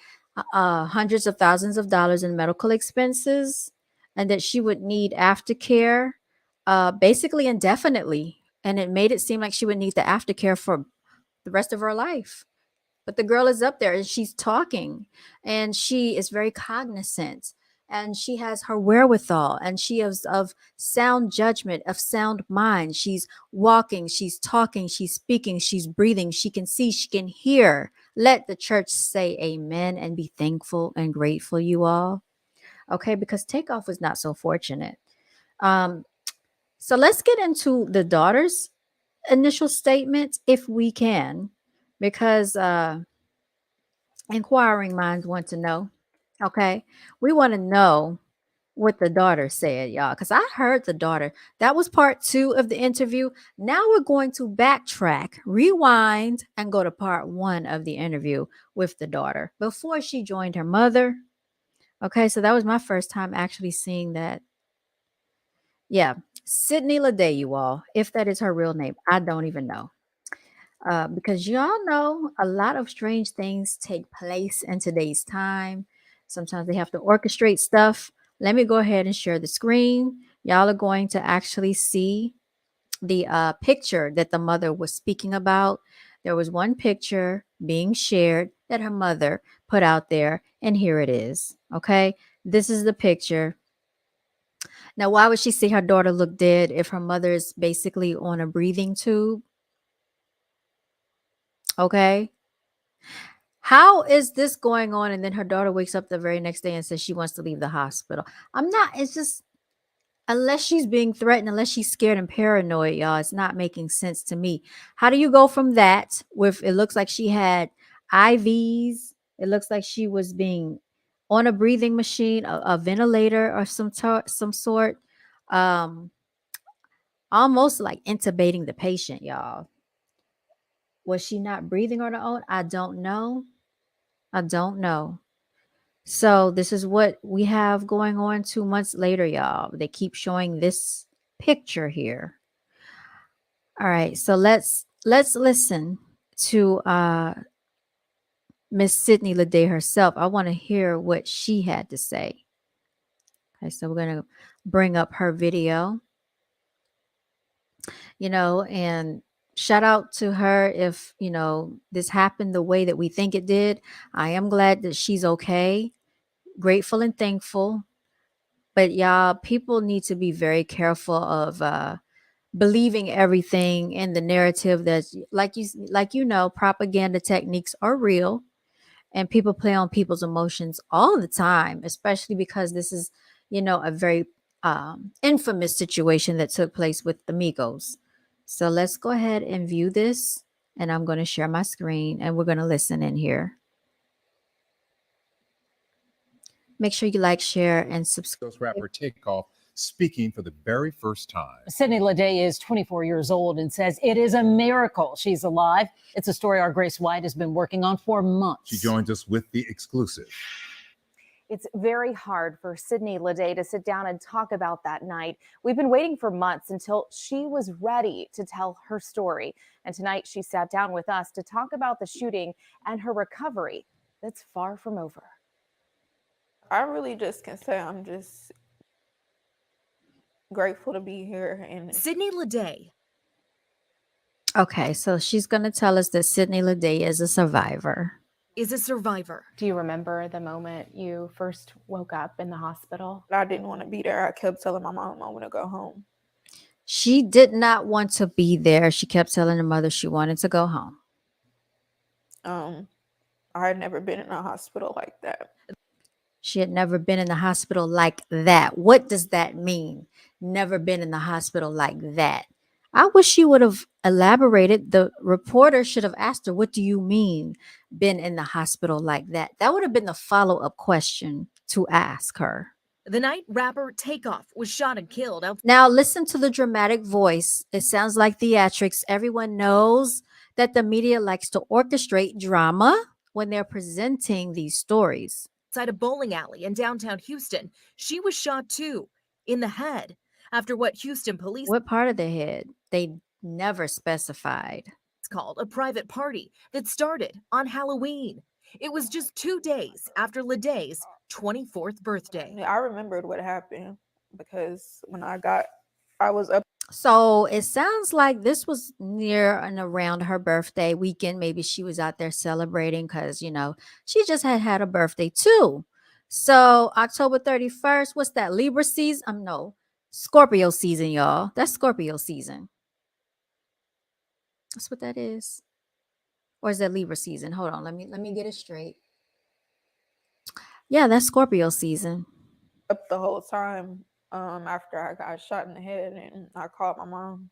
hundreds of thousands of dollars in medical expenses and that she would need aftercare basically indefinitely. And it made it seem like she would need the aftercare for the rest of her life. But the girl is up there and she's talking, and she is very cognizant, and she has her wherewithal, and she is of sound judgment, of sound mind. She's walking, she's talking, she's speaking, she's breathing. She can see, she can hear. Let the church say amen and be thankful and grateful, you all. Okay, because Takeoff was not so fortunate. Um, so let's get into the daughter's initial statement if we can, because inquiring minds want to know. Okay, we want to know what the daughter said, y'all, because I heard the daughter. That was part two of the interview. Now we're going to backtrack, rewind, and go to part one of the interview with the daughter before she joined her mother. Okay, so that was my first time actually seeing that. Yeah, Sydney Leday, you all. If that is her real name, I don't even know. Because y'all know a lot of strange things take place in today's time. Sometimes they have to orchestrate stuff. Let me go ahead and share the screen. Y'all are going to actually see the picture that the mother was speaking about. There was one picture being shared that her mother put out there, and here it is. Okay, this is the picture. Now, why would she say her daughter looked dead if her mother is basically on a breathing tube? Okay. How is this going on? And then her daughter wakes up the very next day and says she wants to leave the hospital. I'm not, it's just, unless she's being threatened, unless she's scared and paranoid, y'all, it's not making sense to me. How do you go from that with, it looks like she had IVs, it looks like she was being on a breathing machine, a ventilator or some sort, um, almost like intubating the patient, y'all. Was she not breathing on her own? I don't know. I don't know. So this is what we have going on 2 months later, y'all. They keep showing this picture here. All right, so let's listen to Miss Sydney Leday herself. I want to hear what she had to say. Okay, so we're gonna bring up her video, and shout out to her if this happened the way that we think it did. I am glad that she's okay, grateful and thankful. But y'all, people need to be very careful of believing everything in the narrative that's propaganda techniques are real, and people play on people's emotions all the time, especially because this is a very infamous situation that took place with the Migos. So let's go ahead and view this, and I'm going to share my screen and we're going to listen in here. Make sure you like, share, and subscribe. Rapper Takeoff speaking for the very first time. Sydney Leday is 24 years old and says it is a miracle she's alive. It's a story our Grace White has been working on for months. She joins us with the exclusive. It's very hard for Sydney Leday to sit down and talk about that night. We've been waiting for months until she was ready to tell her story. And tonight she sat down with us to talk about the shooting and her recovery that's far from over. I really just can say I'm just grateful to be here. And Sydney Leday. Okay, so she's going to tell us that Sydney Leday is a survivor. Is a survivor. Do you remember the moment you first woke up in the hospital? I didn't want to be there. I kept telling my mom I want to go home. She did not want to be there. She kept telling her mother she wanted to go home. I had never been in a hospital like that. She had never been in the hospital like that. What does that mean? Never been in the hospital like that. I wish she would have elaborated. The reporter should have asked her, what do you mean, been in the hospital like that? That would have been the follow-up question to ask her. The night rapper Takeoff was shot and killed out. Now listen to the dramatic voice. It sounds like theatrics. Everyone knows that the media likes to orchestrate drama when they're presenting these stories. Outside a bowling alley in downtown Houston, she was shot too, in the head, after what Houston police What part of the head? They never specified. called a private party that started on Halloween. It was just 2 days after Leday's 24th birthday. I remembered what happened because when I got I was up So it sounds like this was near and around her birthday weekend. Maybe she was out there celebrating because, she just had a birthday too. So October 31st, what's that? Libra season? No, Scorpio season, y'all. That's Scorpio season. That's what that is. Or is that Libra season? Hold on. Let me get it straight. Yeah, that's Scorpio season. the whole time after I got shot in the head, and I called my mom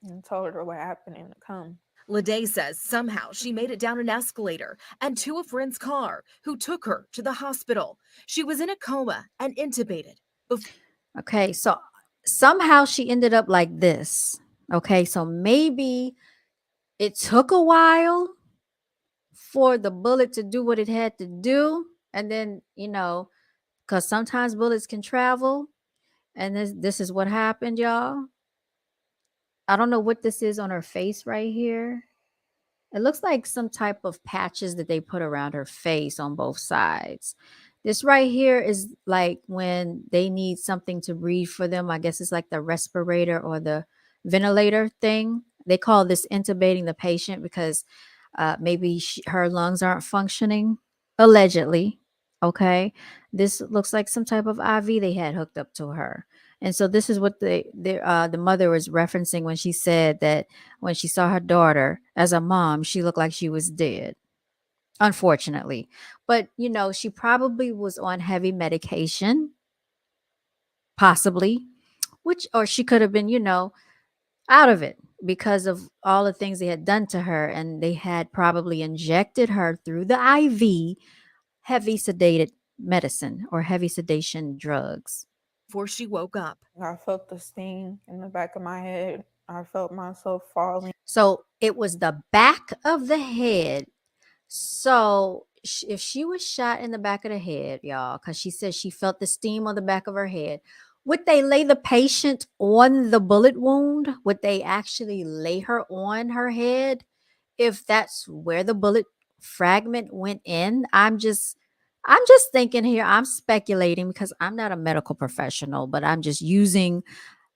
and told her what happened and to come. Leday says somehow she made it down an escalator and to a friend's car who took her to the hospital. She was in a coma and intubated. Okay, so somehow she ended up like this. Okay, so maybe it took a while for the bullet to do what it had to do. And then, because sometimes bullets can travel. And this is what happened, y'all. I don't know what this is on her face right here. It looks like some type of patches that they put around her face on both sides. This right here is like when they need something to breathe for them. I guess it's like the respirator or the ventilator thing. They call this intubating the patient because maybe her lungs aren't functioning, allegedly. Okay. This looks like some type of IV they had hooked up to her. And so this is what the mother was referencing when she said that when she saw her daughter as a mom, she looked like she was dead, unfortunately. But, she probably was on heavy medication, possibly, or she could have been, out of it because of all the things they had done to her. And they had probably injected her through the IV heavy sedated medicine or heavy sedation drugs. Before she woke up, I felt the sting in the back of my head. I felt myself falling. So it was the back of the head. So if she was shot in the back of the head, y'all, because she said she felt the steam on the back of her head, would they lay the patient on the bullet wound? Would they actually lay her on her head if that's where the bullet fragment went in? I'm just thinking here, I'm speculating because I'm not a medical professional, but I'm just using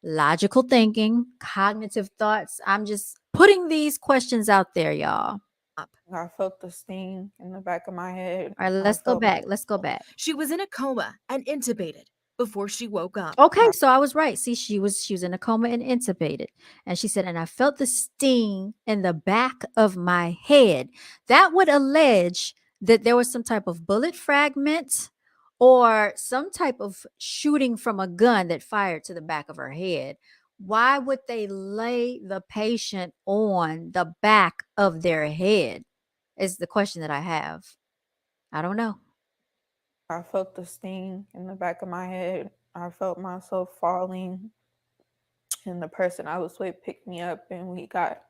logical thinking, cognitive thoughts. I'm just putting these questions out there, y'all. I felt the sting in the back of my head. All right, I let's go felt back. Let's go back. she was in a coma and intubated before she woke up. Okay, so I was right. See, she was in a coma and intubated. And she said, and I felt the sting in the back of my head. That would allege that there was some type of bullet fragment or some type of shooting from a gun that fired to the back of her head. Why would they lay the patient on the back of their head? Is the question that I have. I don't know. I felt the sting in the back of my head. I felt myself falling, and the person I was with picked me up, and we got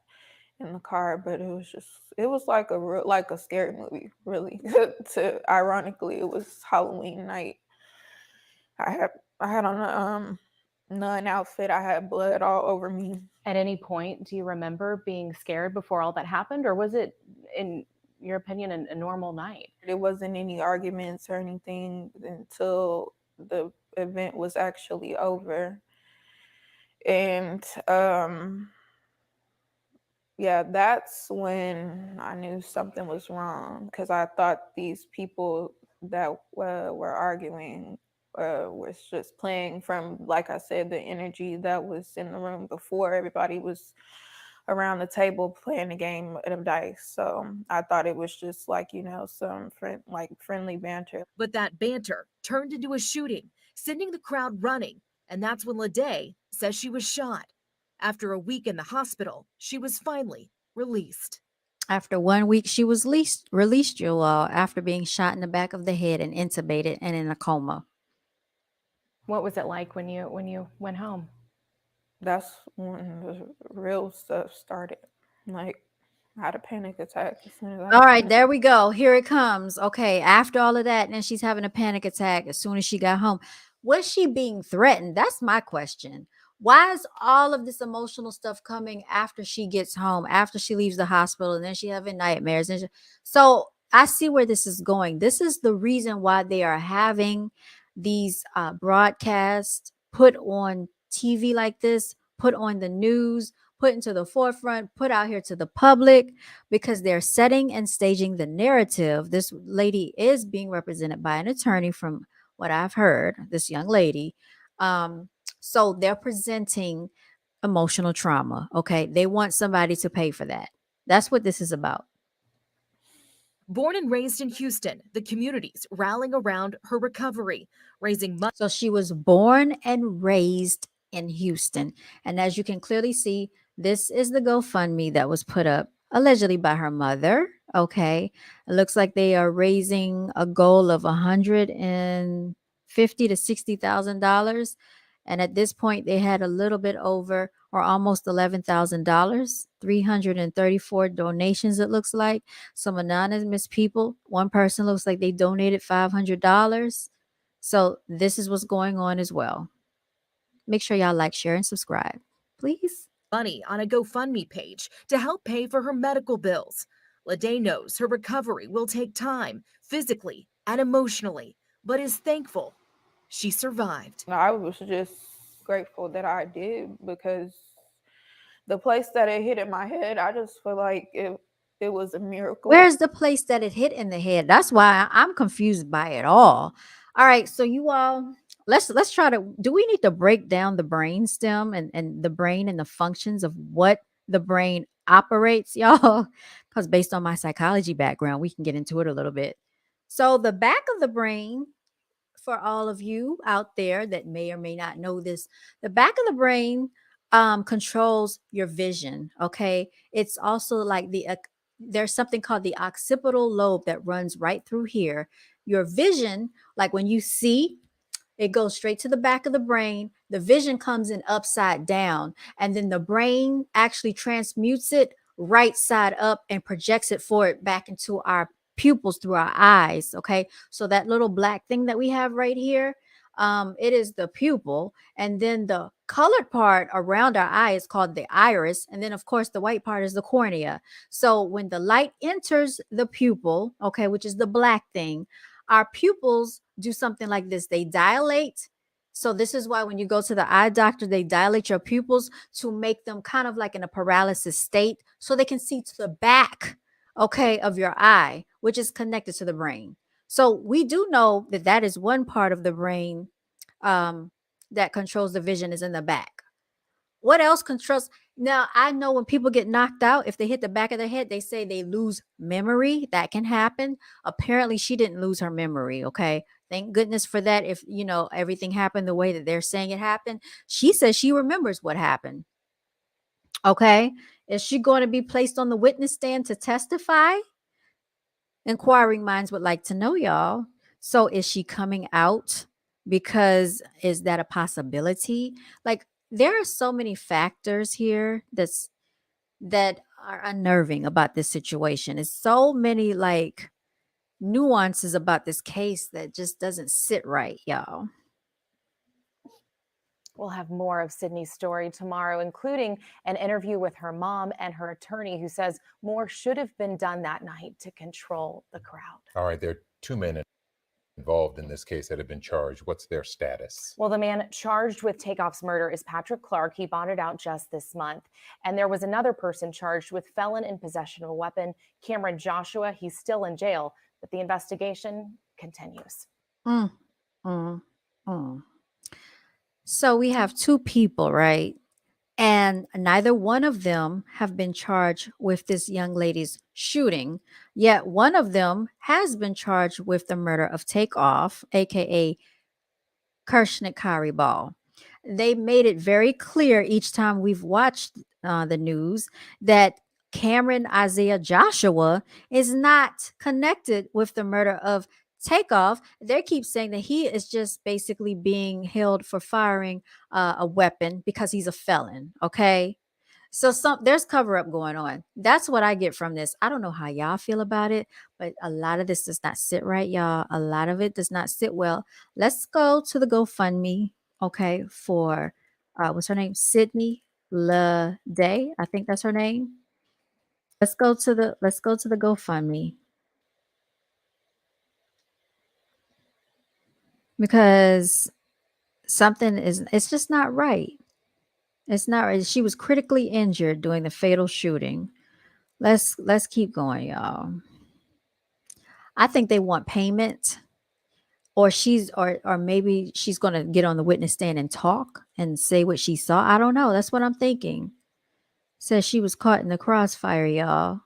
in the car. But it was like like a scary movie, really. To ironically, it was Halloween night. I had I had on a nun outfit. I had blood all over me. At any point, do you remember being scared before all that happened, or was it, in your opinion, a normal night? There wasn't any arguments or anything until the event was actually over. And yeah, that's when I knew something was wrong, because I thought these people that were arguing was just playing from, like I said, the energy that was in the room before. Everybody was around the table playing a game of dice. So I thought it was just like, some friendly banter. But that banter turned into a shooting, sending the crowd running. And that's when Leday says she was shot. After a week in the hospital, she was finally released. After 1 week, she was released, you all, after being shot in the back of the head and intubated and in a coma. What was it like when you went home? That's when the real stuff started. Like, I had a panic attack as soon as I All right, there we go. Here it comes. Okay, after all of that, and she's having a panic attack as soon as she got home. Was she being threatened? That's my question. Why is all of this emotional stuff coming after she gets home, after she leaves the hospital, and then she having nightmares? So I see where this is going. This is the reason why they are having these broadcasts put on TV like this, put on the news, put into the forefront, put out here to the public, because they're setting and staging the narrative. This lady is being represented by an attorney, from what I've heard, this young lady. Um, so they're presenting emotional trauma. Okay. They want somebody to pay for that. That's what this is about. Born and raised in Houston, the community's rallying around her recovery, raising money. So she was born and raised in Houston. And as you can clearly see, this is the GoFundMe that was put up allegedly by her mother. Okay. It looks like they are raising a goal of 150 to $60,000. And at this point, they had a little bit over or almost $11,000, 334 donations, it looks like. Some anonymous people. One person looks like they donated $500. So this is what's going on as well. Make sure y'all like, share, and subscribe, please. Money on a GoFundMe page to help pay for her medical bills. Leday knows her recovery will take time, physically and emotionally, but is thankful she survived. I was just grateful that I did, because the place that it hit in my head, I just feel like it was a miracle. Where's the place that it hit in the head? That's why I'm confused by it all right, so you all, let's try to, do we need to break down the brain stem and the brain and the functions of what the brain operates, y'all? Because based on my psychology background, we can get into it a little bit. So the back of the brain, for all of you out there that may or may not know this, the back of the brain controls your vision. Okay. It's also like there's something called the occipital lobe that runs right through here. Your vision, like when you see, it goes straight to the back of the brain. The vision comes in upside down, and then the brain actually transmutes it right side up and projects it forward back into our pupils through our eyes. Okay. So that little black thing that we have right here, it is the pupil. And then the colored part around our eye is called the iris. And then, of course, the white part is the cornea. So when the light enters the pupil, okay, which is the black thing, our pupils do something like this. They dilate. So this is why when you go to the eye doctor, they dilate your pupils to make them kind of like in a paralysis state, so they can see to the back, okay, of your eye, which is connected to the brain. So we do know that that is one part of the brain um, that controls the vision, is in the back. What else controls? Now, I know when people get knocked out, if they hit the back of their head, they say they lose memory. That can happen. Apparently, she didn't lose her memory. Okay. Thank goodness for that. If, everything happened the way that they're saying it happened, she says she remembers what happened. Okay. Is she going to be placed on the witness stand to testify? Inquiring minds would like to know, y'all. So is she coming out? Because is that a possibility? Like, there are so many factors here that are unnerving about this situation. It's so many like nuances about this case that just doesn't sit right, y'all. We'll have more of Sydney's story tomorrow, including an interview with her mom and her attorney, who says more should have been done that night to control the crowd. All right, there are two men involved in this case that have been charged. What's their status? Well, the man charged with Takeoff's murder is Patrick Clark. He bonded out just this month. And there was another person charged with felon in possession of a weapon, Cameron Joshua. He's still in jail, but the investigation continues. Mm, mm, mm. So we have two people, right? And neither one of them have been charged with this young lady's shooting. Yet one of them has been charged with the murder of Takeoff, aka Kershnik Ball. They made it very clear each time we've watched the news that Cameron Isaiah Joshua is not connected with the murder of Takeoff. They keep saying that he is just basically being held for firing a weapon because he's a felon. Okay. So there's cover up going on. That's what I get from this. I don't know how y'all feel about it, but a lot of this does not sit right, y'all. A lot of it does not sit well. Let's go to the GoFundMe, okay, for what's her name? Sydney Leday. I think that's her name. Let's go to the GoFundMe. Because it's just not right. It's not right. She was critically injured during the fatal shooting. Let's keep going, y'all. I think they want payment, or maybe she's going to get on the witness stand and talk and say what she saw. I don't know. That's what I'm thinking. Says she was caught in the crossfire, y'all.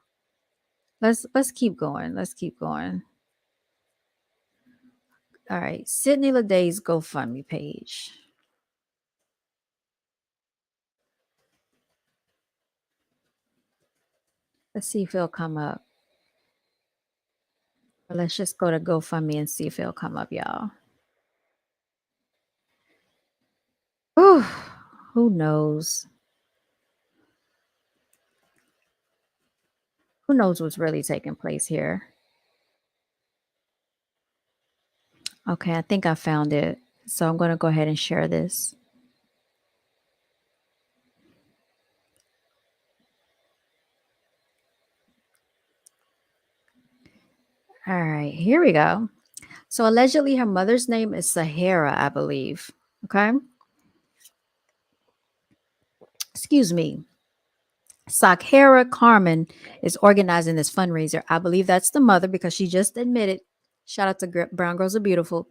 Let's keep going. Let's keep going. All right, Sydney Leday's GoFundMe page. Let's see if it'll come up. Or let's just go to GoFundMe and see if it'll come up, y'all. Whew, who knows? Who knows what's really taking place here? Okay, I think I found it. So I'm going to go ahead and share this. All right, here we go. So allegedly, her mother's name is Sahara, I believe. Okay. Excuse me. Sakara Carmen is organizing this fundraiser. I believe that's the mother because she just admitted, shout out to Brown Girls Are Beautiful.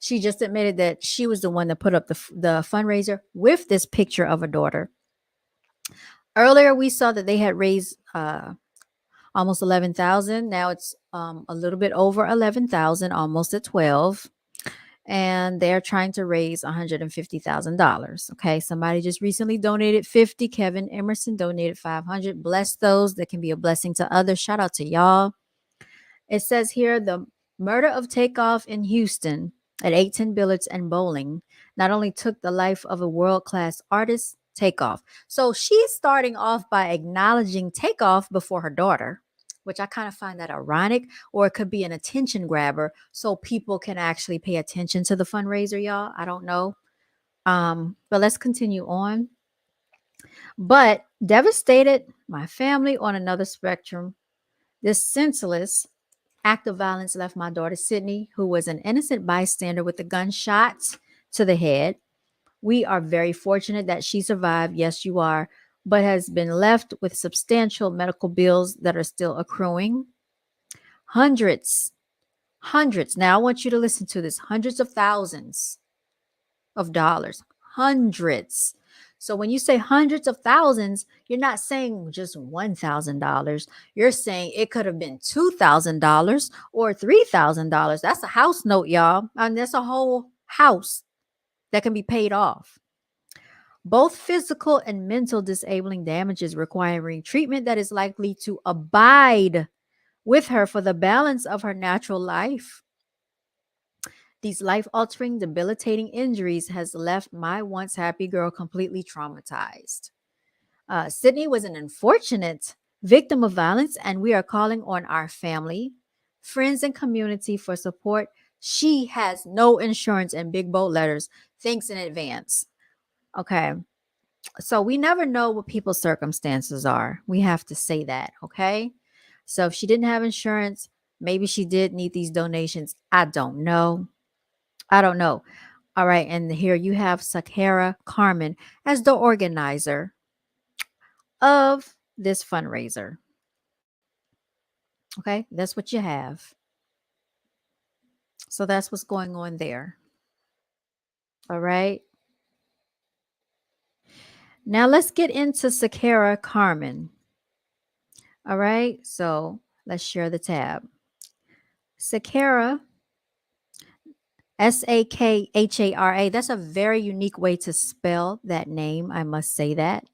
She just admitted that she was the one that put up the fundraiser with this picture of a daughter. Earlier, we saw that they had raised almost 11,000. Now it's a little bit over 11,000, almost at 12. And they're trying to raise $150,000. Okay, somebody just recently donated 50. Kevin Emerson donated 500. Bless those that can be a blessing to others. Shout out to y'all. It says here the murder of Takeoff in Houston at 810 Billiards and Bowling not only took the life of a world-class artist, Takeoff. So she's starting off by acknowledging Takeoff before her daughter, which I kind of find that ironic, or it could be an attention grabber so people can actually pay attention to the fundraiser, y'all. I don't know. But let's continue on. But devastated, my family on another spectrum. This senseless act of violence left my daughter Sydney, who was an innocent bystander with a gunshot to the head. We are very fortunate that she survived. Yes, you are, but has been left with substantial medical bills that are still accruing. Hundreds. Now I want you to listen to this. Hundreds of thousands of dollars. Hundreds. So when you say hundreds of thousands, you're not saying just $1,000. You're saying it could have been $2,000 or $3,000. That's a house note, y'all. And that's a whole house that can be paid off. Both physical and mental disabling damages requiring treatment that is likely to abide with her for the balance of her natural life. These life-altering, debilitating injuries has left my once happy girl completely traumatized. Sydney was an unfortunate victim of violence, and we are calling on our family, friends, and community for support. She has no insurance in big bold letters. Thanks in advance. Okay. So we never know what people's circumstances are. We have to say that. Okay. So if she didn't have insurance, maybe she did need these donations. I don't know. All right. And here you have Sakara Carmen as the organizer of this fundraiser. Okay. That's what you have. So that's what's going on there. All right. Now let's get into Sakara Carmen. All right. So let's share the tab. Sakara, Sakhara. That's a very unique way to spell that name. I must say that.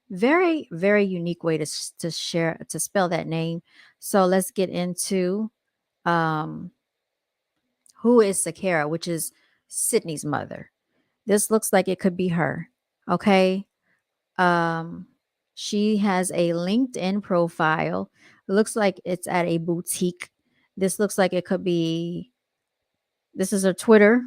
Very, very unique way to spell that name. So let's get into um, who is Sakara, which is Sydney's mother. This looks like it could be her. Okay. Um, she has a LinkedIn profile. It looks like it's at a boutique. This looks like it could be. This is her Twitter.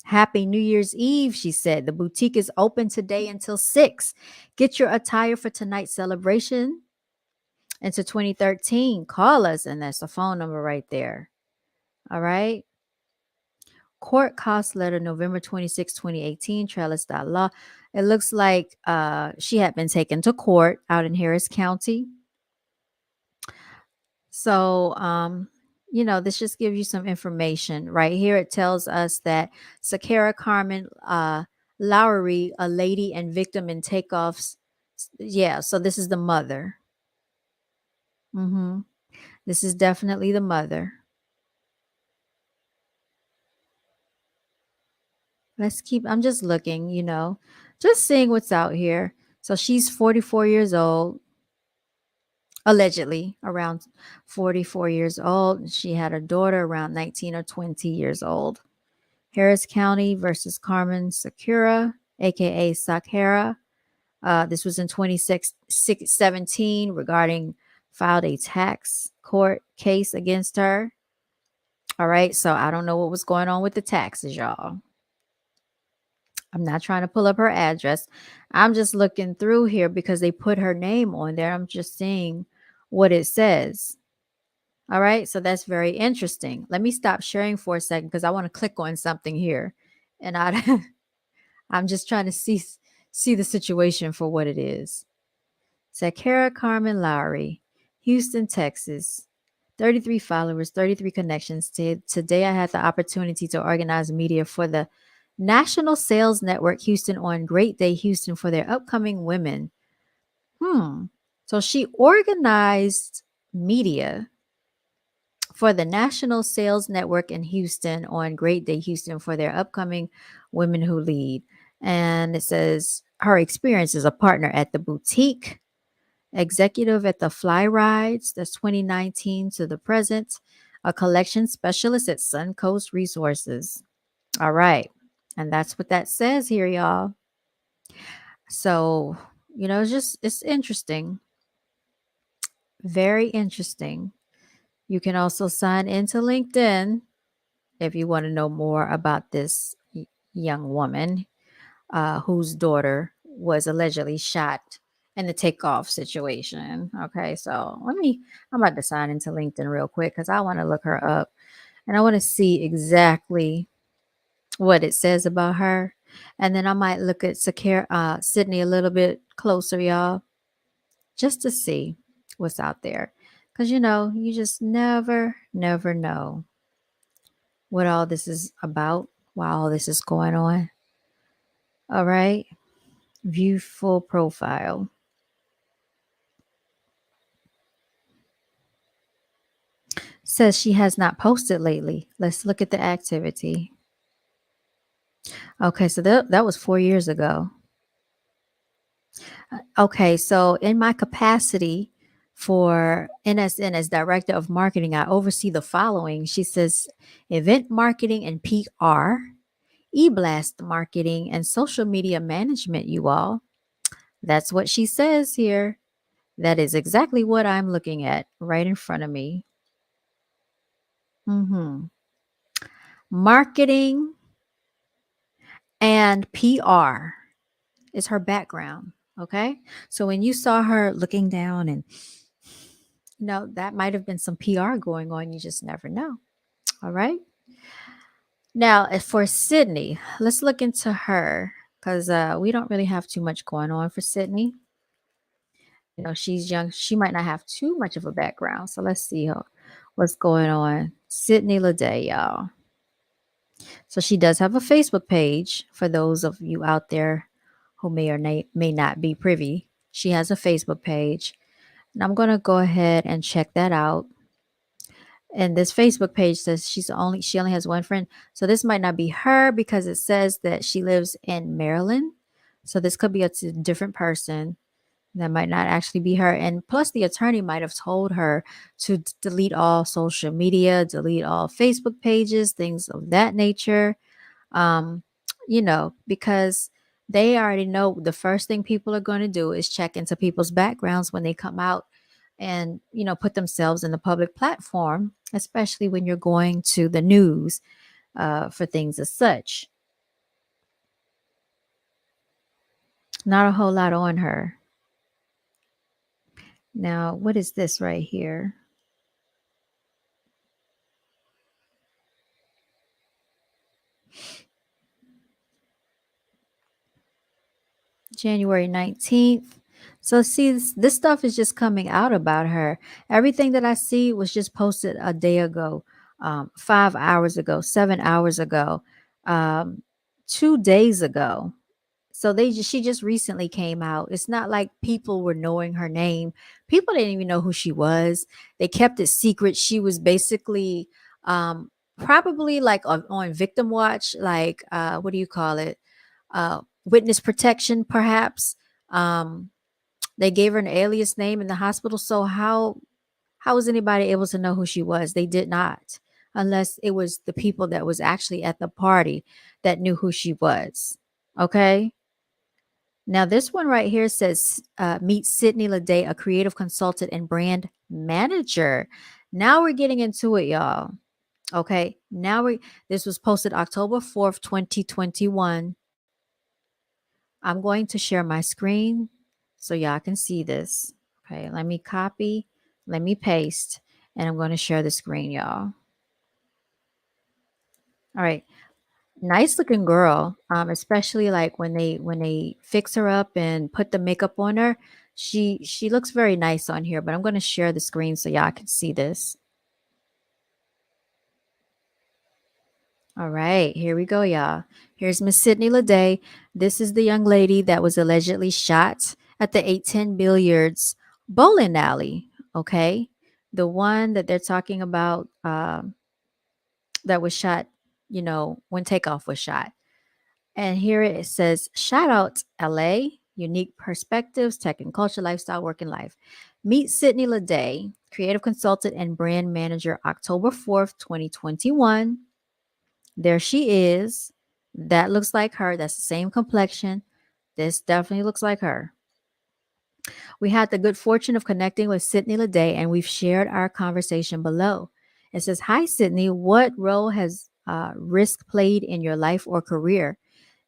Happy New Year's Eve, she said. The boutique is open today until 6. Get your attire for tonight's celebration. Into 2013. Call us, and that's the phone number right there. All right. Court cost letter, November 26, 2018, Trellis.law. It looks like she had been taken to court out in Harris County. So, this just gives you some information. Right here, it tells us that Sakara Carmen Lowry, a lady and victim in takeoffs. Yeah, so this is the mother. Mm-hmm. This is definitely the mother. I'm just looking, just seeing what's out here. So she's 44 years old, allegedly around 44 years old. She had a daughter around 19 or 20 years old. Harris County versus Carmen Sakura, aka Sakara. This was in 2017 regarding filed a tax court case against her. All right, so I don't know what was going on with the taxes, y'all. I'm not trying to pull up her address. I'm just looking through here because they put her name on there. I'm just seeing what it says. All right, so that's very interesting. Let me stop sharing for a second because I want to click on something here, and I'm just trying to see the situation for what it is. Sakara Carmen Lowry, Houston, Texas. 33 followers, 33 connections. Today, I had the opportunity to organize media for the National Sales Network Houston on Great Day Houston for their upcoming women. So she organized media for the National Sales Network in Houston on Great Day Houston for their upcoming Women Who Lead. And it says her experience as a partner at the boutique, executive at the Fly Rides, that's 2019 to the present, a collection specialist at Suncoast Resources. All right. And that's what that says here, y'all. So, it's interesting. Very interesting. You can also sign into LinkedIn if you want to know more about this young woman whose daughter was allegedly shot in the takeoff situation. Okay, so I'm about to sign into LinkedIn real quick because I want to look her up and I want to see exactly what it says about her. And then I might look at Sydney a little bit closer, y'all, just to see what's out there. Because, you just never know what all this is about, why all this is going on. All right. View full profile. Says she has not posted lately. Let's look at the activity. Okay, so that was 4 years ago. Okay, so in my capacity for NSN as Director of Marketing, I oversee the following. She says event marketing and PR, e-blast marketing, and social media management, you all. That's what she says here. That is exactly what I'm looking at right in front of me. Marketing and PR is her background. Okay. So when you saw her looking down and that might have been some PR going on. You just never know. All right. Now, for Sydney, let's look into her because we don't really have too much going on for Sydney. She's young. She might not have too much of a background. So let's see what's going on. Sydney Leday, y'all. So she does have a Facebook page for those of you out there who may or may not be privy. She has a Facebook page. And I'm going to go ahead and check that out. And this Facebook page says she only has one friend. So this might not be her because it says that she lives in Maryland. So this could be a different person. That might not actually be her. And plus the attorney might have told her to delete all social media, delete all Facebook pages, things of that nature. Because they already know the first thing people are going to do is check into people's backgrounds when they come out and, put themselves in the public platform, especially when you're going to the news for things as such. Not a whole lot on her. Now, what is this right here? January 19th. So, see, this stuff is just coming out about her. Everything that I see was just posted a day ago, 5 hours ago, 7 hours ago, um, 2 days ago. So she just recently came out. It's not like people were knowing her name. People didn't even know who she was. They kept it secret. She was basically um probably like on victim watch, like what do you call it? Witness protection perhaps. Um they gave her an alias name in the hospital. So how was anybody able to know who she was? They did not, unless it was the people that was actually at the party that knew who she was. Okay? Now, this one right here says, meet Sydney Leday, a creative consultant and brand manager. Now we're getting into it, y'all. Okay. This was posted October 4th, 2021. I'm going to share my screen so y'all can see this. Okay. Let me copy, let me paste, and I'm going to share the screen, y'all. All right. Nice looking girl, especially like when they fix her up and put the makeup on her. She looks very nice on here, but I'm going to share the screen so y'all can see this. All right, here we go, y'all. Here's Miss Sydney Leday. This is the young lady that was allegedly shot at the 810 Billiards bowling alley. Okay, the one that they're talking about, that was shot, when takeoff was shot. And here it says, shout out LA, unique perspectives, tech and culture, lifestyle, work and life. Meet Sydney Leday, creative consultant and brand manager, October 4th, 2021. There she is. That looks like her. That's the same complexion. This definitely looks like her. We had the good fortune of connecting with Sydney Leday, and we've shared our conversation below. It says, hi, Sydney. What role has risk played in your life or career?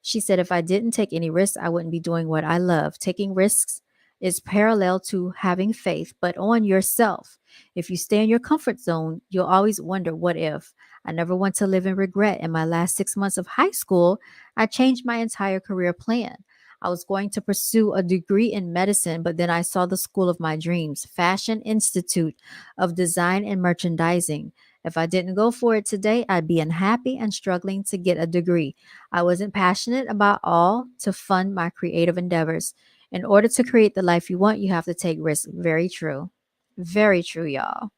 She said, if I didn't take any risks, I wouldn't be doing what I love. Taking risks is parallel to having faith, but on yourself. If you stay in your comfort zone, you'll always wonder, what if? I never want to live in regret. In my last 6 months of high school, I changed my entire career plan. I was going to pursue a degree in medicine, but then I saw the school of my dreams, Fashion Institute of Design and Merchandising. If I didn't go for it today, I'd be unhappy and struggling to get a degree. I wasn't passionate about all to fund my creative endeavors. In order to create the life you want, you have to take risks. Very true. Very true, y'all.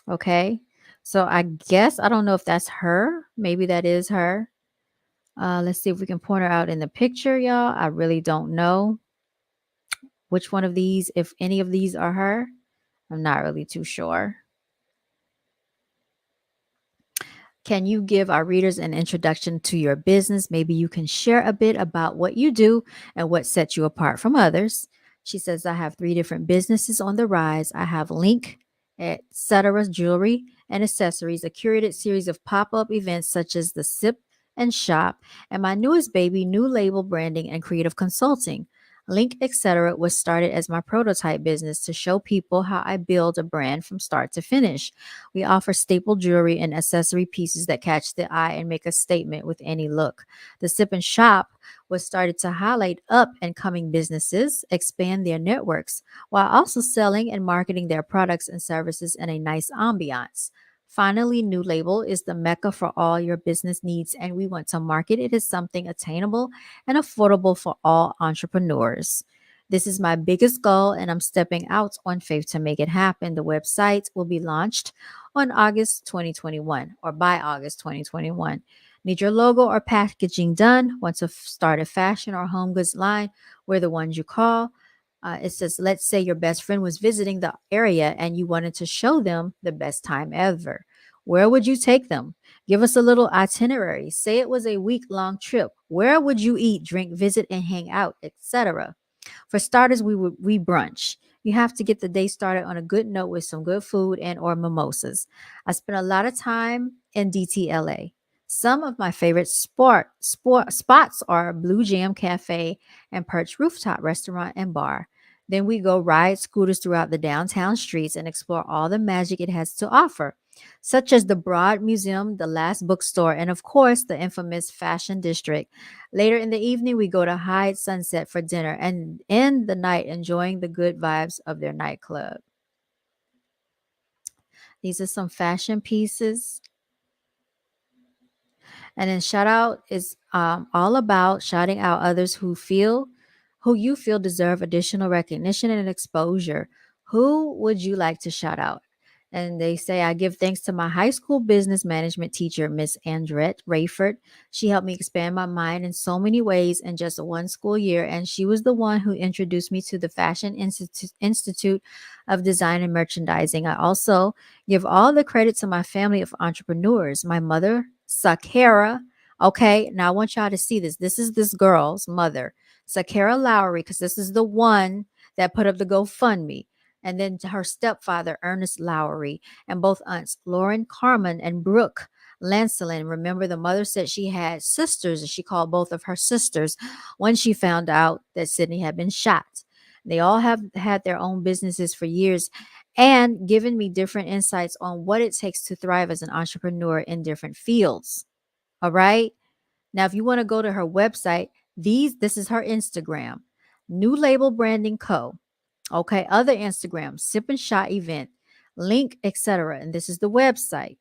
Okay. So I guess I don't know if that's her. Maybe that is her. Let's see if we can point her out in the picture, y'all. I really don't know which one of these, if any of these are her. I'm not really too sure. Can you give our readers an introduction to your business? Maybe you can share a bit about what you do and what sets you apart from others. She says, I have 3 different businesses on the rise. I have Link, etc., jewelry and accessories, a curated series of pop up events such as the Sip and Shop, and my newest baby, new label branding and creative consulting. Link, etc., was started as my prototype business to show people how I build a brand from start to finish. We offer staple jewelry and accessory pieces that catch the eye and make a statement with any look. The Sip and Shop was started to highlight up and coming businesses, expand their networks, while also selling and marketing their products and services in a nice ambiance. Finally, New Label is the mecca for all your business needs, and we want to market it as something attainable and affordable for all entrepreneurs. This is my biggest goal, and I'm stepping out on faith to make it happen. The website will be launched on August 2021 or by August 2021. Need your logo or packaging done? Want to start a fashion or home goods line? We're the ones you call. It says, let's say your best friend was visiting the area and you wanted to show them the best time ever. Where would you take them? Give us a little itinerary. Say it was a week-long trip. Where would you eat, drink, visit, and hang out, etc.? For starters, we brunch. You have to get the day started on a good note with some good food and or mimosas. I spent a lot of time in DTLA. Some of my favorite sport spots are Blue Jam Cafe and Perch Rooftop Restaurant and Bar. Then we go ride scooters throughout the downtown streets and explore all the magic it has to offer. such as the Broad Museum, the Last Bookstore, and of course, the infamous Fashion District. Later in the evening, we go to Hyde Sunset for dinner and end the night enjoying the good vibes of their nightclub. These are some fashion pieces. And then shout out is all about shouting out others who you feel deserve additional recognition and exposure. Who would you like to shout out? And they say, I give thanks to my high school business management teacher, Miss Andrette Rayford. She helped me expand my mind in so many ways in just one school year. And she was the one who introduced me to the Institute of Design and Merchandising. I also give all the credit to my family of entrepreneurs. My mother, Sakara. Okay, now I want y'all to see this. This is this girl's mother, Sakara Lowry, because this is the one that put up the GoFundMe. And then to her stepfather, Ernest Lowry, and both aunts, Lauren Carmen and Brooke Lancelin. Remember, the mother said she had sisters, and she called both of her sisters when she found out that Sydney had been shot. They all have had their own businesses for years and given me different insights on what it takes to thrive as an entrepreneur in different fields. All right. Now, if you want to go to her website, this is her Instagram, New Label Branding Co. Okay, other Instagram, Sip and Shot event, link, etc. And this is the website.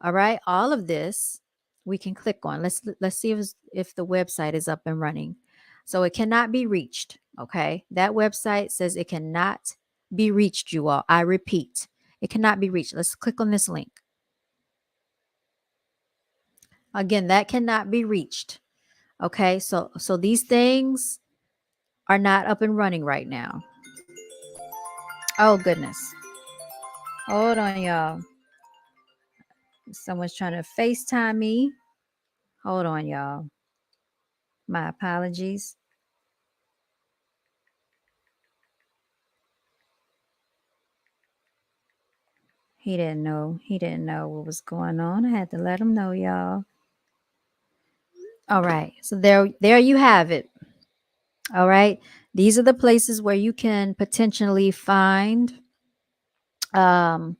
All right, all of this we can click on. Let's see if the website is up and running. So it cannot be reached. Okay, that website says it cannot be reached. You all, I repeat, it cannot be reached. Let's click on this link. Again, that cannot be reached. Okay, so these things are not up and running right now. Oh goodness. Hold on, y'all. Someone's trying to FaceTime me. Hold on, y'all. My apologies. He didn't know. He didn't know what was going on. I had to let him know, y'all. All right. So there you have it. All right. These are the places where you can potentially find um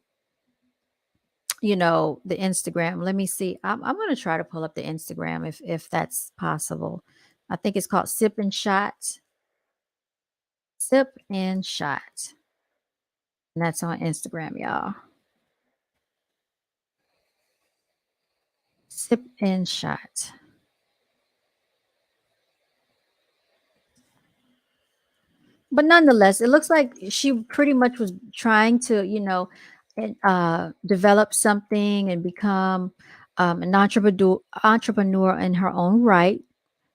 the Instagram. Let me see. I'm going to try to pull up the Instagram if that's possible. I think it's called Sip and Shot. Sip and Shot. And that's on Instagram, y'all. Sip and Shot. But nonetheless, it looks like she pretty much was trying to, develop something and become an entrepreneur in her own right.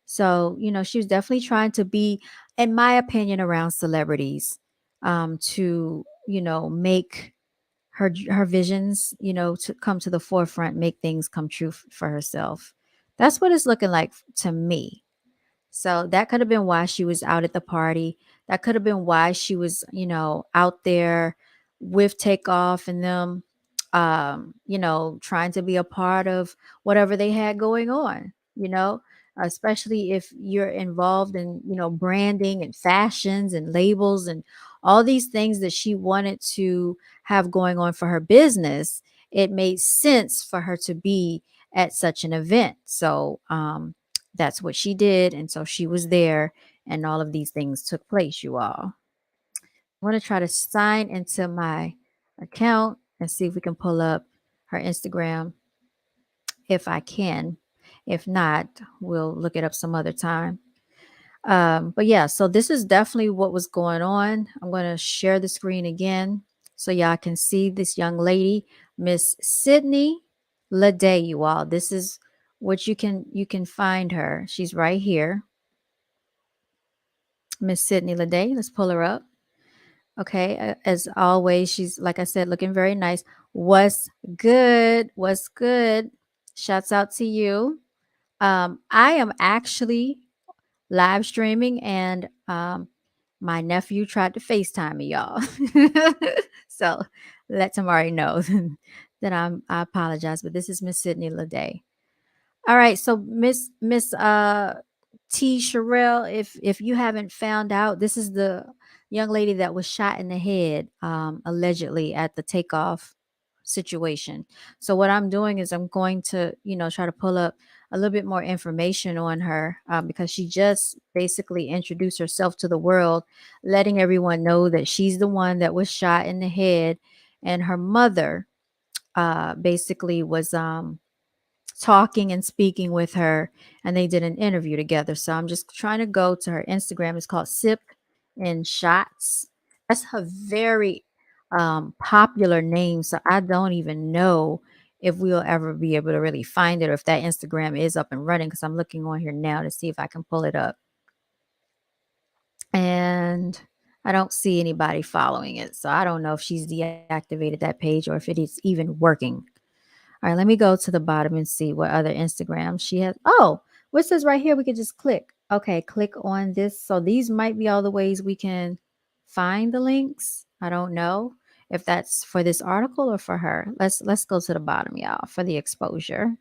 So, she was definitely trying to be, in my opinion, around celebrities, to, make her visions, to come to the forefront, make things come true for herself. That's what it's looking like to me. So that could have been why she was out at the party. That could have been why she was, out there with Takeoff and them, trying to be a part of whatever they had going on, especially if you're involved in, branding and fashions and labels and all these things that she wanted to have going on for her business. It made sense for her to be at such an event. So, that's what she did. And so she was there, and all of these things took place, you all. I want to try to sign into my account and see if we can pull up her Instagram if I can. If not, we'll look it up some other time. But yeah, so this is definitely what was going on. I'm going to share the screen again so y'all can see this young lady, Miss Sydney Leday, you all. This is what you can find her. She's right here. Miss Sydney Leday. Let's pull her up. Okay. As always, she's, like I said, looking very nice. What's good? What's good? Shouts out to you. I am actually live streaming, and my nephew tried to FaceTime me, y'all. So let Tamari know that I apologize, but this is Miss Sydney Leday. All right, so Miss T Sherelle, if you haven't found out, this is the young lady that was shot in the head, allegedly at the Takeoff situation. So what I'm doing is I'm going to, try to pull up a little bit more information on her, because she just basically introduced herself to the world, letting everyone know that she's the one that was shot in the head, and her mother basically was talking and speaking with her, and they did an interview together. So I'm just trying to go to her Instagram. It's called Sip and Shots. That's her very popular name. So I don't even know if we'll ever be able to really find it, or if that Instagram is up and running, because I'm looking on here now to see if I can pull it up. And I don't see anybody following it. So I don't know if she's deactivated that page or if it is even working. All right, let me go to the bottom and see what other Instagrams she has. Oh, what says right here? We could just click. Okay, click on this. So these might be all the ways we can find the links. I don't know if that's for this article or for her. Let's go to the bottom, y'all, for the exposure.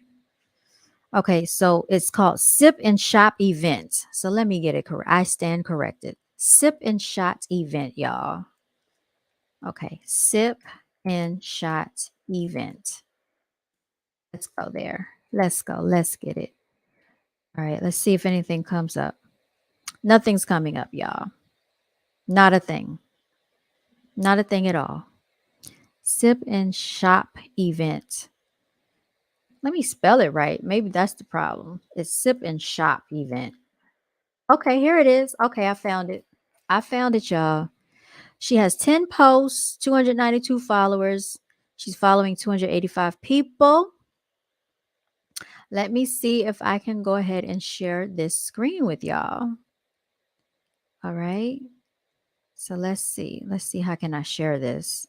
Okay, so it's called Sip and Shop Event. So let me get it correct. I stand corrected. Sip and Shot Event, y'all. Okay, Sip and Shot Event. Let's go there. Let's go. Let's get it. All right. Let's see if anything comes up. Nothing's coming up, y'all. Not a thing. Not a thing at all. Sip and shop event. Let me spell it right. Maybe that's the problem. It's sip and shop event. Okay, here it is. Okay, I found it. I found it, y'all. She has 10 posts, 292 followers. She's following 285 people. Let me see if I can go ahead and share this screen with y'all. All right. So let's see. Let's see, how can I share this?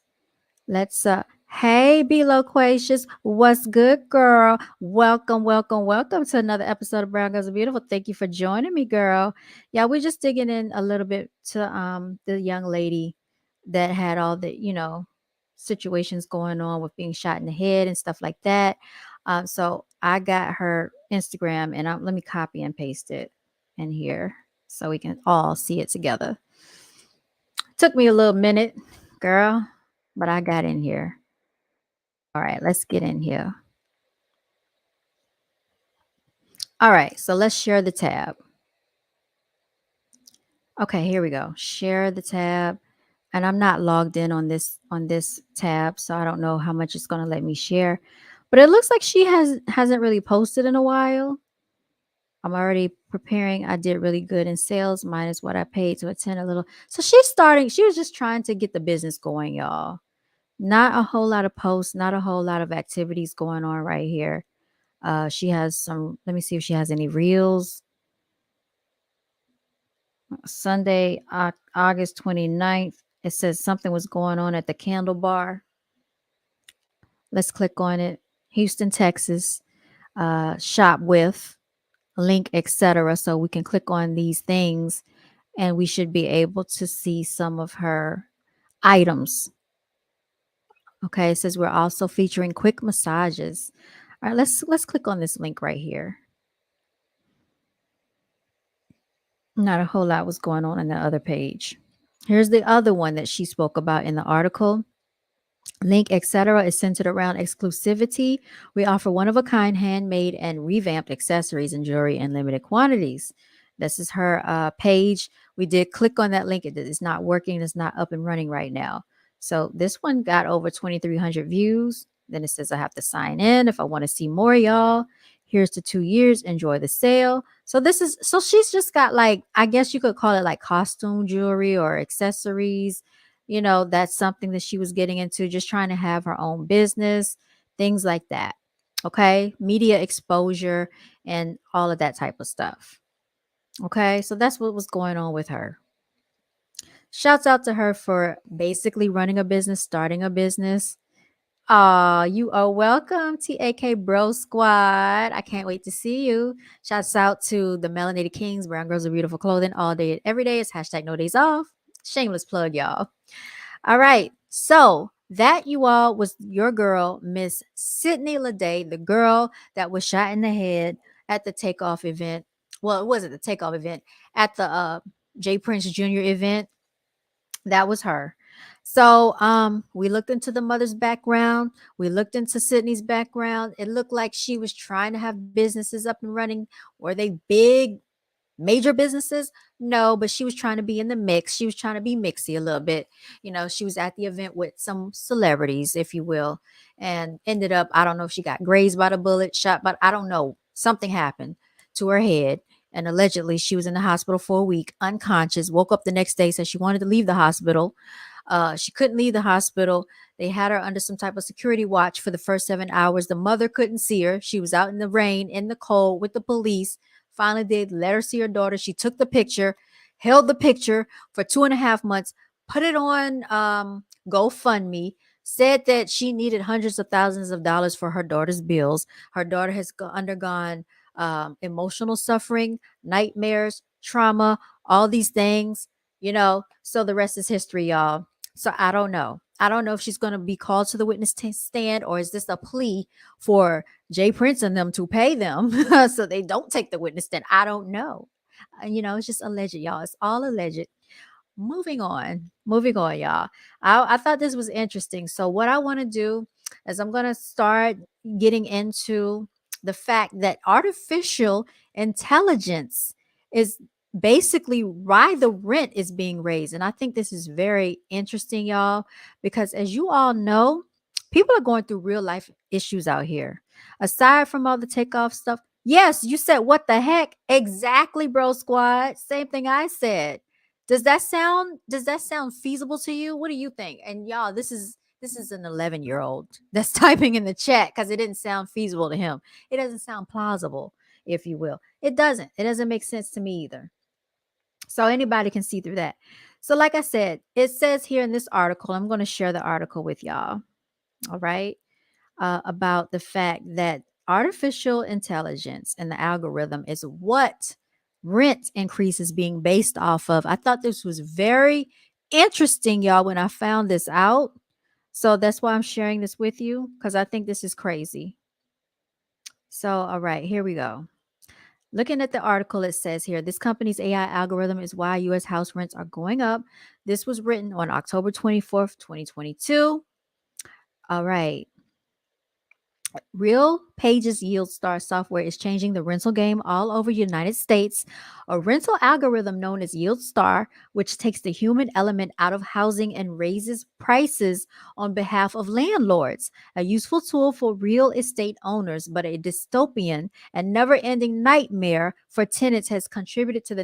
Let's hey, be loquacious. What's good, girl? Welcome, welcome, welcome to another episode of Brown.Girls.Are.Beautiful. Thank you for joining me, girl. Yeah, we're just digging in a little bit to the young lady that had all the, situations going on with being shot in the head and stuff like that. So I got her Instagram, and let me copy and paste it in here so we can all see it together. Took me a little minute, girl, but I got in here. All right, let's get in here. All right, so let's share the tab. Okay, here we go. Share the tab. And I'm not logged in on this tab, so I don't know how much it's going to let me share. But it looks like she hasn't really posted in a while. I'm already preparing. I did really good in sales, minus what I paid to attend a little. So she was just trying to get the business going, y'all. Not a whole lot of posts, not a whole lot of activities going on right here. She has some, let me see if she has any reels. Sunday, August 29th. It says something was going on at the Candle Bar. Let's click on it. Houston, Texas. Shop with link, etc. So we can click on these things, and we should be able to see some of her items. Okay, it says we're also featuring quick massages. All right, let's click on this link right here. Not a whole lot was going on the other page. Here's the other one that she spoke about in the article. Link, etc. is centered around exclusivity. We offer one-of-a-kind handmade and revamped accessories and jewelry in limited quantities. This is her page. We did click on that link. It is not working. It's not up and running right now. So this one got over 2,300 views. Then it says I have to sign in if I want to see more, y'all. Here's to 2 years. Enjoy the sale. So she's just got, like, I guess you could call it like costume jewelry or accessories. That's something that she was getting into, just trying to have her own business, things like that. Okay. Media exposure and all of that type of stuff. Okay. So that's what was going on with her. Shouts out to her for basically running a business, starting a business. You are welcome, TAK Bro Squad. I can't wait to see you. Shouts out to the Melanated Kings, Brown.Girls.Are.Beautiful clothing all day, every day. It's hashtag no days off. Shameless plug, y'all. All right. So that, you all, was your girl, Miss Sydney Leday, the girl that was shot in the head at the takeoff event. Well, it wasn't the takeoff event, at the Jay Prince Jr. event. That was her. So we looked into the mother's background. We looked into Sydney's background. It looked like she was trying to have businesses up and running. Were they big, major businesses? No, but she was trying to be in the mix. She was trying to be mixy a little bit. She was at the event with some celebrities, if you will, and ended up, I don't know if she got grazed by the bullet, shot, but I don't know. Something happened to her head. And allegedly, she was in the hospital for a week, unconscious, woke up the next day, said she wanted to leave the hospital. She couldn't leave the hospital. They had her under some type of security watch for the first 7 hours. The mother couldn't see her. She was out in the rain, in the cold with the police. Finally, they let her see her daughter. She took the picture, held the picture for 2.5 months, put it on GoFundMe, said that she needed hundreds of thousands of dollars for her daughter's bills. Her daughter has undergone emotional suffering, nightmares, trauma, all these things, so the rest is history, y'all. So I don't know. I don't know if she's going to be called to the witness stand, or is this a plea for Jay Prince and them to pay them so they don't take the witness stand? I don't know. It's just alleged, y'all. It's all alleged. Moving on, y'all. I thought this was interesting. So what I want to do is I'm going to start getting into the fact that artificial intelligence is basically why the rent is being raised. And I think this is very interesting, y'all, because as you all know, people are going through real life issues out here. Aside from all the takeoff stuff, yes, you said what the heck? Exactly, bro squad. Same thing I said. Does that sound feasible to you? What do you think? And y'all, this is an 11-year-old that's typing in the chat because it didn't sound feasible to him. It doesn't sound plausible, if you will. It doesn't. It doesn't make sense to me either. So anybody can see through that. So like I said, it says here in this article, I'm going to share the article with y'all. All right. About the fact that artificial intelligence and the algorithm is what rent increase is being based off of. I thought this was very interesting, y'all, when I found this out. So that's why I'm sharing this with you, because I think this is crazy. So, all right, here we go. Looking at the article, it says here this company's AI algorithm is why U.S. house rents are going up. This was written on October 24th, 2022. All right. Real Pages Yield Star software is changing the rental game all over the United States. A rental algorithm known as Yield Star, which takes the human element out of housing and raises prices on behalf of landlords. A useful tool for real estate owners, but a dystopian and never-ending nightmare for tenants, has contributed to the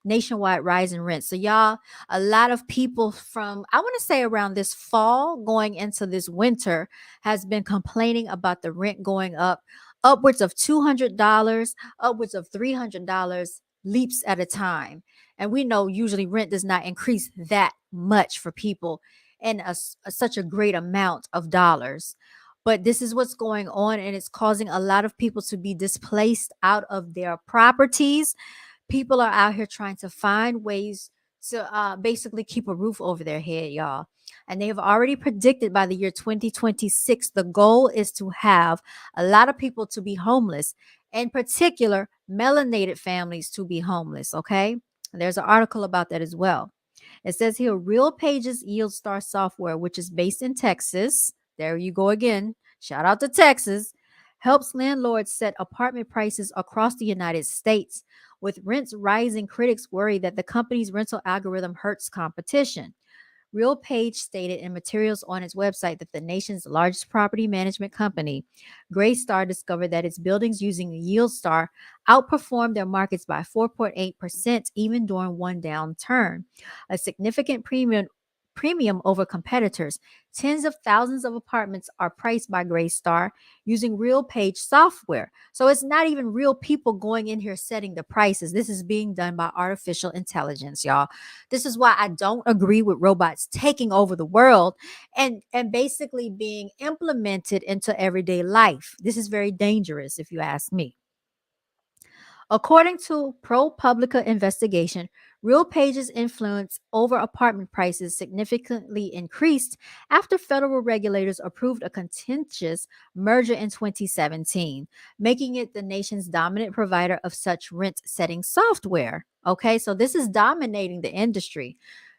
nationwide rise in rent. So y'all, a lot of people from, I want to say, around this fall going into this winter has been complaining about the rent going up upwards of $200, upwards of $300 leaps at a time. And we know usually rent does not increase that much for people in such a great amount of dollars. But this is what's going on, and it's causing a lot of people to be displaced out of their properties. People are out here trying to find ways to basically keep a roof over their head, y'all. And they have already predicted by the year 2026, the goal is to have a lot of people to be homeless, in particular, melanated families to be homeless. Okay. And there's an article about that as well. It says here, Real Pages Yield Star software, which is based in Texas. There you go again. Shout out to Texas. Helps landlords set apartment prices across the United States. With rents rising, critics worry that the company's rental algorithm hurts competition. RealPage stated in materials on its website that the nation's largest property management company, Greystar, discovered that its buildings using YieldStar outperformed their markets by 4.8% even during one downturn, a significant premium over competitors. Tens of thousands of apartments are priced by Greystar using RealPage software. So it's not even real people going in here setting the prices. This is being done by artificial intelligence, y'all. This is why I don't agree with robots taking over the world and basically being implemented into everyday life. This is very dangerous, if you ask me. According to ProPublica investigation, RealPage's influence over apartment prices significantly increased after federal regulators approved a contentious merger in 2017, making it the nation's dominant provider of such rent-setting software. Okay, so this is dominating the industry.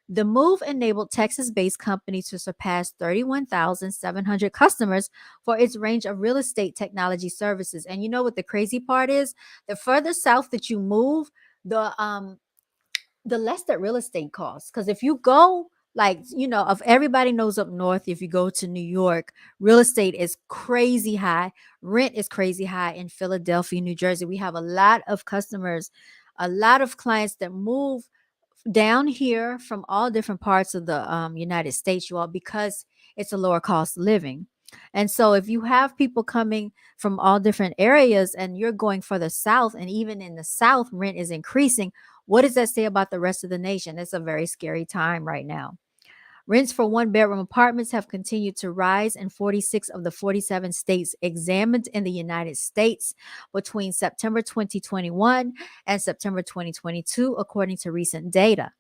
The move enabled Texas based company to surpass 31,700 customers for its range of real estate technology services. And you know what the crazy part is? The further south that you move, the um the less that real estate costs. Because if you go, like, if everybody knows up north, if you go to New York, real estate is crazy high. Rent is crazy high in Philadelphia, New Jersey. We have a lot of customers, a lot of clients that move down here from all different parts of the United States, you all, because it's a lower cost of living. And so if you have people coming from all different areas and you're going further south, and even in the south, rent is increasing, what does that say about the rest of the nation? It's a very scary time right now. Rents for one bedroom apartments have continued to rise in 46 of the 47 states examined in the United States between September 2021 and September 2022, according to recent data.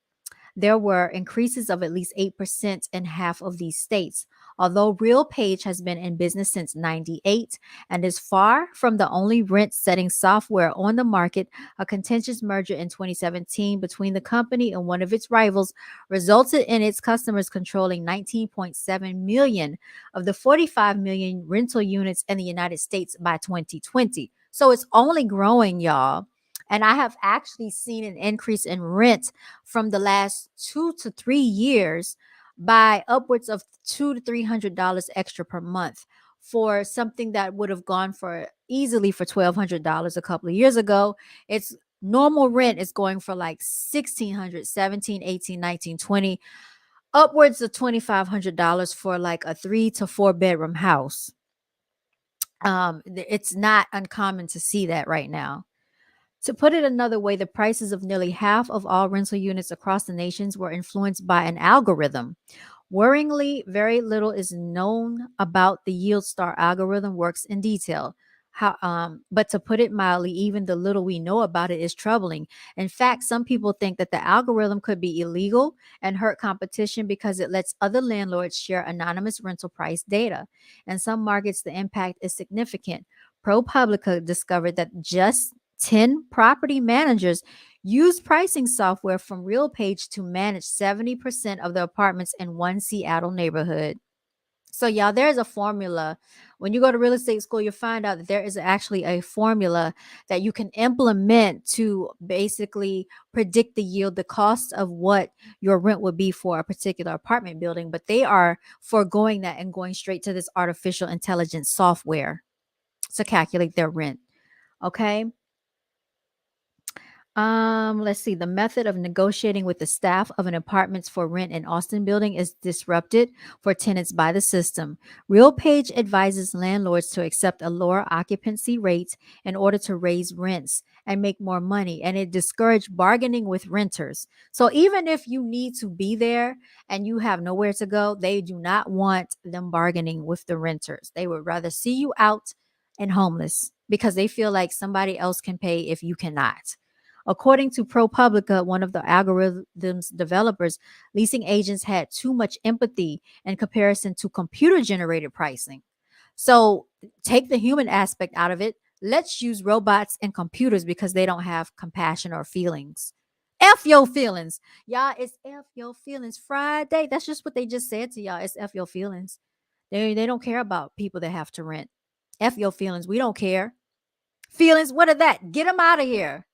There were increases of at least 8% in half of these states. Although RealPage has been in business since 98 and is far from the only rent setting software on the market, a contentious merger in 2017 between the company and one of its rivals resulted in its customers controlling 19.7 million of the 45 million rental units in the United States by 2020. So it's only growing, y'all. And I have actually seen an increase in rent from the last 2 to 3 years by upwards of $200 to $300 extra per month for something that would have gone for easily for $1,200 a couple of years ago. It's normal rent is going for like 1,600, 17, 18, 19, 20, upwards of $2,500 for like a 3 to 4 bedroom house. It's not uncommon to see that right now. To put it another way, the prices of nearly half of all rental units across the nations were influenced by an algorithm. Worryingly, very little is known about the yield star algorithm works in detail. But to put it mildly, even the little we know about it is troubling. In fact, some people think that the algorithm could be illegal and hurt competition because it lets other landlords share anonymous rental price data. In some markets, the impact is significant. ProPublica discovered that just 10 property managers use pricing software from RealPage to manage 70% of the apartments in one Seattle neighborhood. So, y'all, there's a formula. When you go to real estate school, you'll find out that there is actually a formula that you can implement to basically predict the yield, the cost of what your rent would be for a particular apartment building. But they are foregoing that and going straight to this artificial intelligence software to calculate their rent. Okay. Let's see. The method of negotiating with the staff of an apartments for rent in Austin building is disrupted for tenants by the system. RealPage advises landlords to accept a lower occupancy rate in order to raise rents and make more money, and it discourages bargaining with renters. So even if you need to be there and you have nowhere to go, they do not want them bargaining with the renters. They would rather see you out and homeless because they feel like somebody else can pay if you cannot. According to ProPublica, one of the algorithm's developers, leasing agents had too much empathy in comparison to computer generated pricing. So take the human aspect out of it. Let's use robots and computers because they don't have compassion or feelings. F your feelings. Y'all, it's F your feelings Friday. That's just what they just said to y'all. It's F your feelings. They don't care about people that have to rent. F your feelings. We don't care. Feelings, what are that? Get them out of here.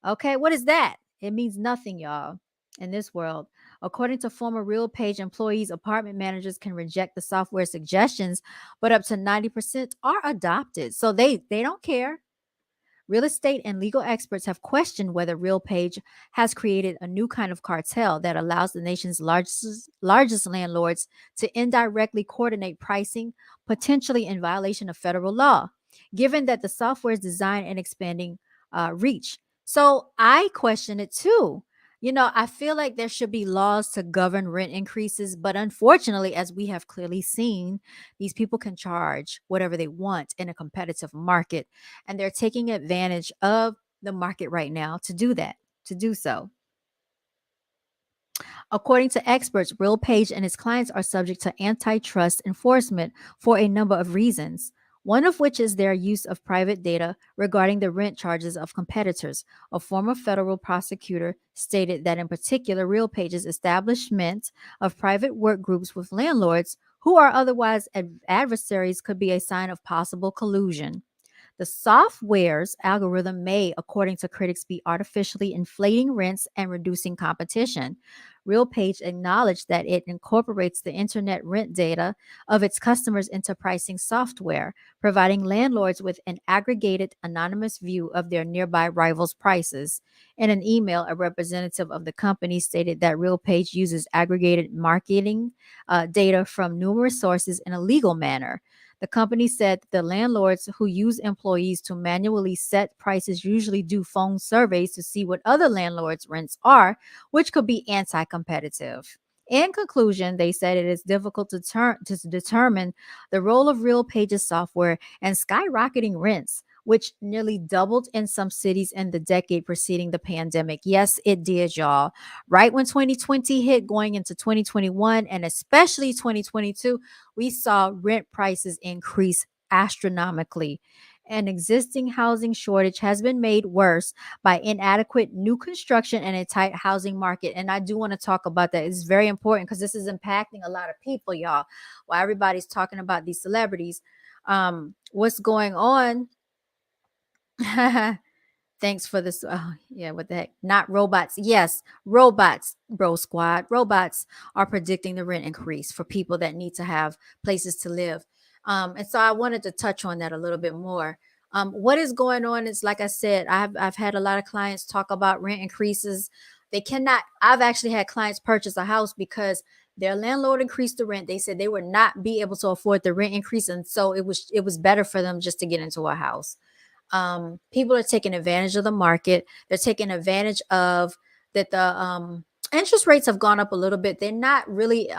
Okay, what is that? It means nothing, y'all, in this world. According to former RealPage employees, apartment managers can reject the software suggestions, but up to 90% are adopted. So they don't care. Real estate and legal experts have questioned whether RealPage has created a new kind of cartel that allows the nation's largest landlords to indirectly coordinate pricing, potentially in violation of federal law, given that the software is designed and expanding reach. So I question it too. I feel like there should be laws to govern rent increases, but unfortunately, as we have clearly seen, these people can charge whatever they want in a competitive market, and they're taking advantage of the market right now to do that, to do so. According to experts, RealPage and its clients are subject to antitrust enforcement for a number of reasons. one of which is their use of private data regarding the rent charges of competitors. A former federal prosecutor stated that, in particular, RealPage's establishment of private work groups with landlords who are otherwise adversaries could be a sign of possible collusion. The software's algorithm may, according to critics, be artificially inflating rents and reducing competition. RealPage acknowledged that it incorporates the internet rent data of its customers into pricing software, providing landlords with an aggregated, anonymous view of their nearby rivals' prices. In an email, a representative of the company stated that RealPage uses aggregated marketing data from numerous sources in a legal manner. The company said the landlords who use employees to manually set prices usually do phone surveys to see what other landlords' rents are, which could be anti competitive. In conclusion, they said it is difficult to determine the role of RealPage's software and skyrocketing rents, which nearly doubled in some cities in the decade preceding the pandemic. Yes, it did, y'all. Right when 2020 hit, going into 2021, and especially 2022, we saw rent prices increase astronomically. An existing housing shortage has been made worse by inadequate new construction and a tight housing market. And I do want to talk about that. It's very important because this is impacting a lot of people, y'all. While everybody's talking about these celebrities, what's going on? Thanks for this. Oh, yeah, what the heck? Not robots. Yes, robots, bro squad. Robots are predicting the rent increase for people that need to have places to live. And so I wanted to touch on that a little bit more. What is going on is, like I said, I've had a lot of clients talk about rent increases. They cannot. I've actually had clients purchase a house because their landlord increased the rent. They said they would not be able to afford the rent increase, and so it was better for them just to get into a house. People are taking advantage of the market. They're taking advantage of that the interest rates have gone up a little bit. They're not really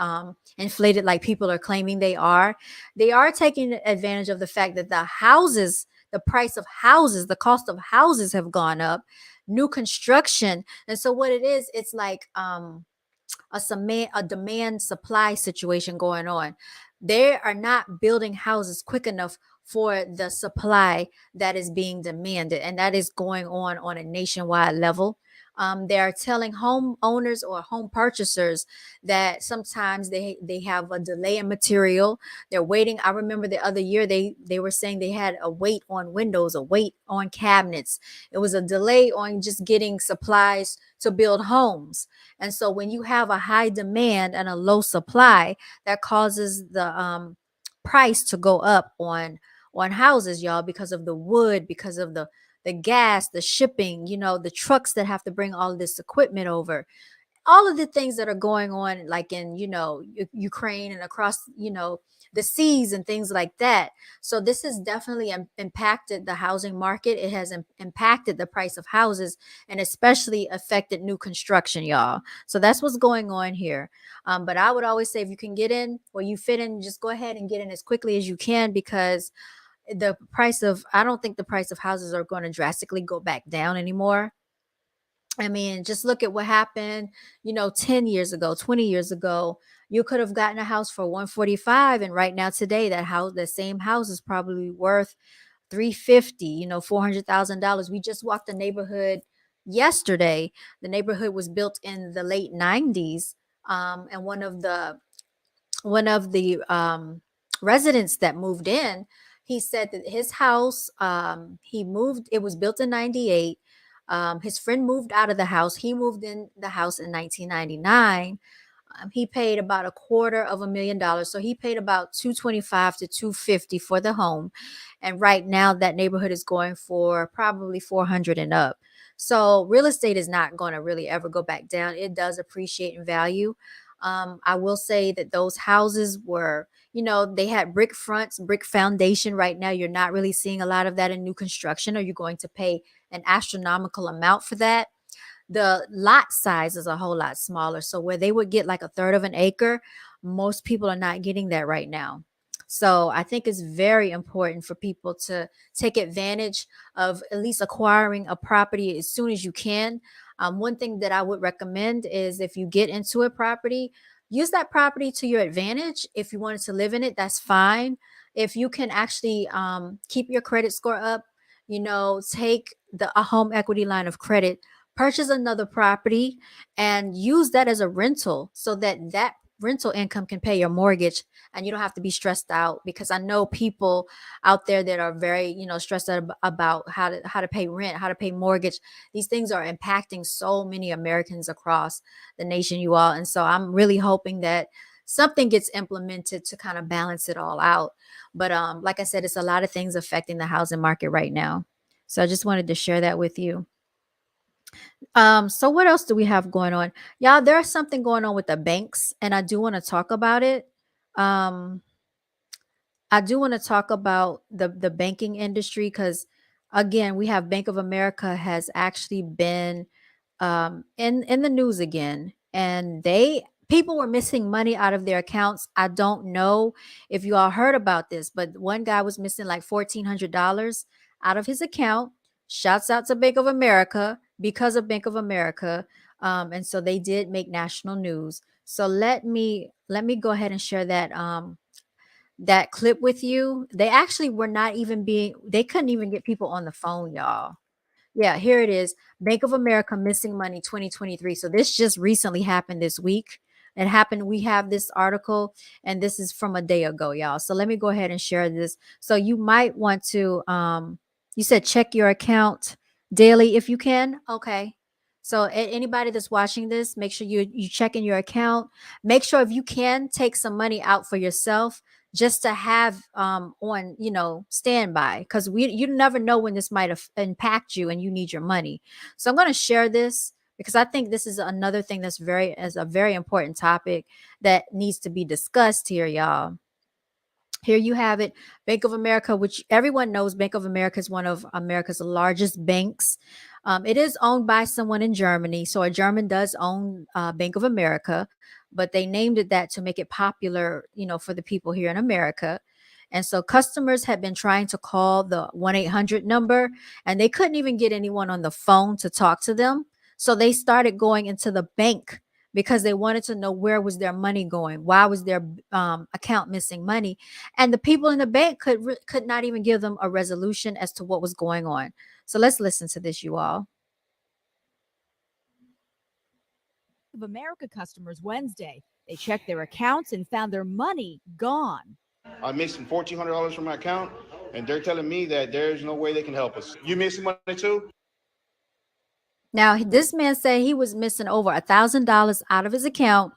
inflated like people are claiming they are. They are taking advantage of the fact that the price of houses, the cost of houses have gone up, new construction. And so what it is, it's like a demand supply situation going on. They are not building houses quick enough for the supply that is being demanded, and that is going on a nationwide level. They are telling homeowners or home purchasers that sometimes they have a delay in material. They're waiting. I remember the other year they were saying they had a wait on windows, a wait on cabinets. It was a delay on just getting supplies to build homes. And so when you have a high demand and a low supply, that causes the price to go up on houses, y'all, because of the wood, because of the gas, the shipping, the trucks that have to bring all of this equipment over, all of the things that are going on, like in Ukraine and across the seas and things like that. So this has definitely impacted the housing market. It has impacted the price of houses, and especially affected new construction, y'all. So that's what's going on here. But I would always say, if you can get in or you fit in, just go ahead and get in as quickly as you can, because I don't think the price of houses are going to drastically go back down anymore. I mean, just look at what happened, 10 years ago, 20 years ago. You could have gotten a house for 145, and right now today that same house is probably worth 350, $400,000. We just walked the neighborhood yesterday. The neighborhood was built in the late 90s. And one of the residents that moved in, he said that his house, it was built in 98. His friend moved out of the house. He moved in the house in 1999. He paid about $250,000. So he paid about 225 to 250 for the home. And right now that neighborhood is going for probably 400 and up. So real estate is not going to really ever go back down. It does appreciate in value. I will say that those houses were, they had brick fronts, brick foundation. Right now, you're not really seeing a lot of that in new construction, or you're going to pay an astronomical amount for that. The lot size is a whole lot smaller. So where they would get like a third of an acre, most people are not getting that right now. So I think it's very important for people to take advantage of at least acquiring a property as soon as you can. One thing that I would recommend is, if you get into a property, use that property to your advantage. If you wanted to live in it, that's fine. if you can actually keep your credit score up, take a home equity line of credit, purchase another property, and use that as a rental so that rental income can pay your mortgage, and you don't have to be stressed out, because I know people out there that are very, stressed out about how to pay rent, how to pay mortgage. These things are impacting so many Americans across the nation, you all. And so I'm really hoping that something gets implemented to kind of balance it all out. But like I said, it's a lot of things affecting the housing market right now. So I just wanted to share that with you. So what else do we have going on? Y'all, there's something going on with the banks, and I do want to talk about it. Um, I do want to talk about the banking industry, because again, we have Bank of America has actually been in the news again, and they people were missing money out of their accounts. I don't know if you all heard about this, but one guy was missing like $1,400 out of his account. Shouts out to Bank of America, because of Bank of America. And so they did make national news. So let me go ahead and share that clip with you. They actually were not even they couldn't even get people on the phone, y'all. Yeah, here it is. Bank of America missing money 2023. So this just recently happened this week. It happened. We have this article, and this is from a day ago, y'all. So let me go ahead and share this. So you might want to you said check your account daily if you can. Okay. So anybody that's watching this, make sure you check in your account. Make sure if you can take some money out for yourself, just to have on standby, because you never know when this might impact you and you need your money. So I'm going to share this because I think this is another thing that's a very important topic that needs to be discussed here, y'all. Here you have it. Bank of America, which everyone knows, Bank of America is one of America's largest banks. It is owned by someone in Germany. So a German does own Bank of America, but they named it that to make it popular, for the people here in America. And so customers had been trying to call the 1-800 number, and they couldn't even get anyone on the phone to talk to them. So they started going into the bank because they wanted to know where was their money going, why was their account missing money, and the people in the bank could not even give them a resolution as to what was going on. So let's listen to this, you all. Of America customers Wednesday. They checked their accounts and found their money gone. I'm missing $1,400 from my account, and they're telling me that there's no way they can help us. You missing money too? Now, this man said he was missing over $1,000 out of his account,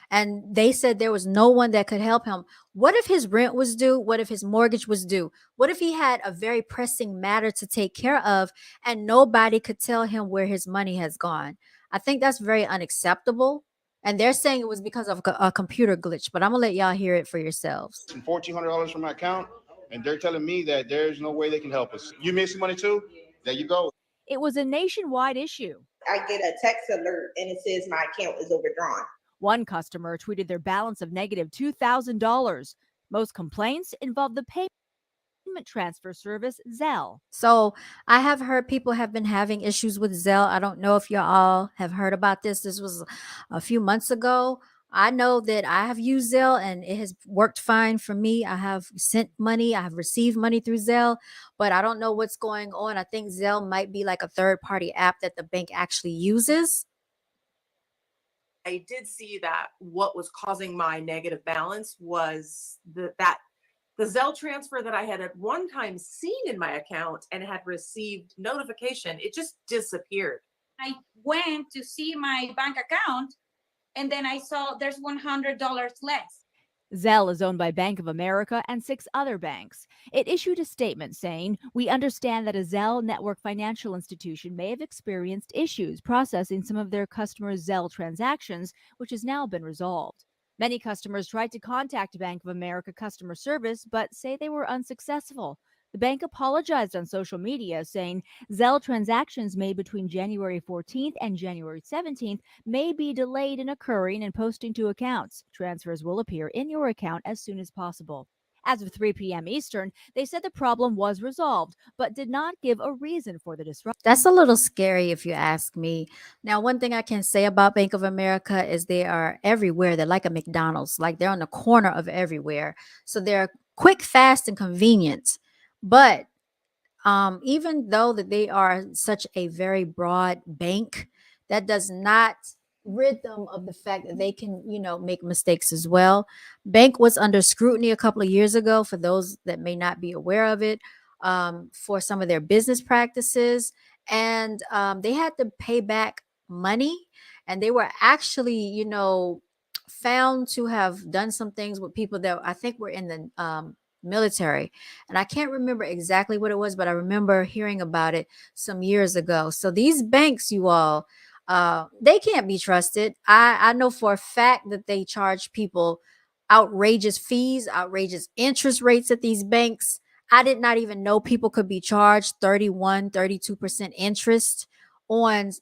and they said there was no one that could help him. What if his rent was due? What if his mortgage was due? What if he had a very pressing matter to take care of and nobody could tell him where his money has gone? I think that's very unacceptable. And they're saying it was because of a computer glitch, but I'm going to let y'all hear it for yourselves. $1,400 from my account, and they're telling me that there's no way they can help us. You missing money too? There you go. It was a nationwide issue. I get a text alert and it says my account is overdrawn. One customer tweeted their balance of negative $2,000. Most complaints involved the payment transfer service Zelle. So I have heard people have been having issues with Zelle. I don't know if you all have heard about this. This was a few months ago. I know that I have used Zelle and it has worked fine for me. I have sent money, I have received money through Zelle, but I don't know what's going on. I think Zelle might be like a third-party app that the bank actually uses. I did see that what was causing my negative balance was the Zelle transfer that I had at one time seen in my account and had received notification, it just disappeared. I went to see my bank account, and then I saw there's $100 less. Zelle is owned by Bank of America and 6 other banks. It issued a statement saying, "We understand that a Zelle network financial institution may have experienced issues processing some of their customers' Zelle transactions, which has now been resolved." Many customers tried to contact Bank of America customer service, but say they were unsuccessful. The bank apologized on social media, saying Zelle transactions made between January 14th and January 17th may be delayed in occurring and posting to accounts. Transfers will appear in your account as soon as possible. As of 3 p.m. Eastern, they said the problem was resolved, but did not give a reason for the disruption. That's a little scary if you ask me. Now, one thing I can say about Bank of America is they are everywhere. They're like a McDonald's, like they're on the corner of everywhere. So they're quick, fast, and convenient. But even though that they are such a very broad bank, that does not rid them of the fact that they can, make mistakes as well. Bank was under scrutiny a couple of years ago, for those that may not be aware of it, for some of their business practices. And they had to pay back money. And they were actually, found to have done some things with people that I think were in the military. And I can't remember exactly what it was, but I remember hearing about it some years ago. So these banks, you all, they can't be trusted. I know for a fact that they charge people outrageous fees, outrageous interest rates at these banks. I did not even know people could be charged 31, 32% interest on,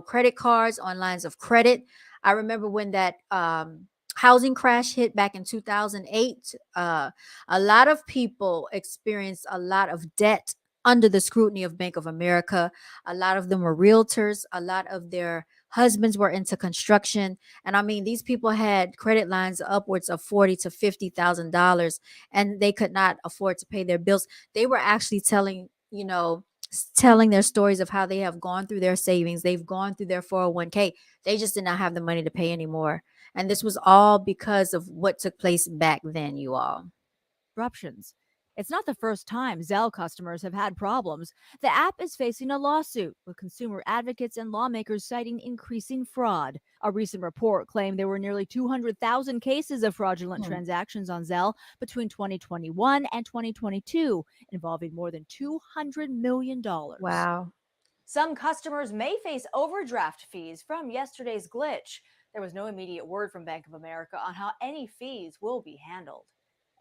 credit cards, on lines of credit. I remember when that housing crash hit back in 2008. A lot of people experienced a lot of debt under the scrutiny of Bank of America. A lot of them were realtors. A lot of their husbands were into construction. And I mean, these people had credit lines upwards of $40,000 to $50,000, and they could not afford to pay their bills. They were actually telling their stories of how they have gone through their savings. They've gone through their 401k. They just did not have the money to pay anymore. And this was all because of what took place back then, you all. Disruptions. It's not the first time Zelle customers have had problems. The app is facing a lawsuit, with consumer advocates and lawmakers citing increasing fraud. A recent report claimed there were nearly 200,000 cases of fraudulent transactions on Zelle between 2021 and 2022, involving more than $200 million. Wow. Some customers may face overdraft fees from yesterday's glitch. There was no immediate word from Bank of America on how any fees will be handled.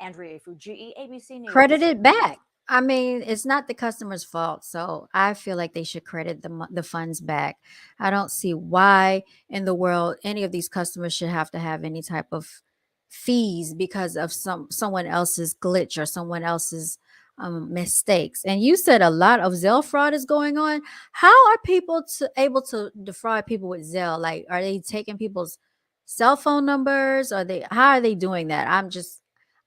Andrea Fujii, ABC News. Credit it back. I mean, it's not the customer's fault. So I feel like they should credit the funds back. I don't see why in the world any of these customers should have to have any type of fees because of someone else's glitch or someone else's mistakes. And you said a lot of Zelle fraud is going on. How are people able to defraud people with Zelle? Like, are they taking people's cell phone numbers? How are they doing that?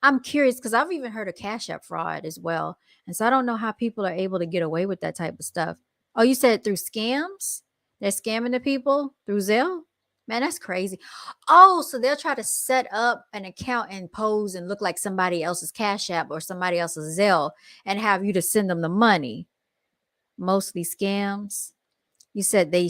I'm curious because I've even heard of Cash App fraud as well. And so I don't know how people are able to get away with that type of stuff. Oh, you said through scams? They're scamming the people through Zelle? Man, that's crazy. Oh, so they'll try to set up an account and pose and look like somebody else's Cash App or somebody else's Zelle and have you to send them the money. Mostly scams. You said they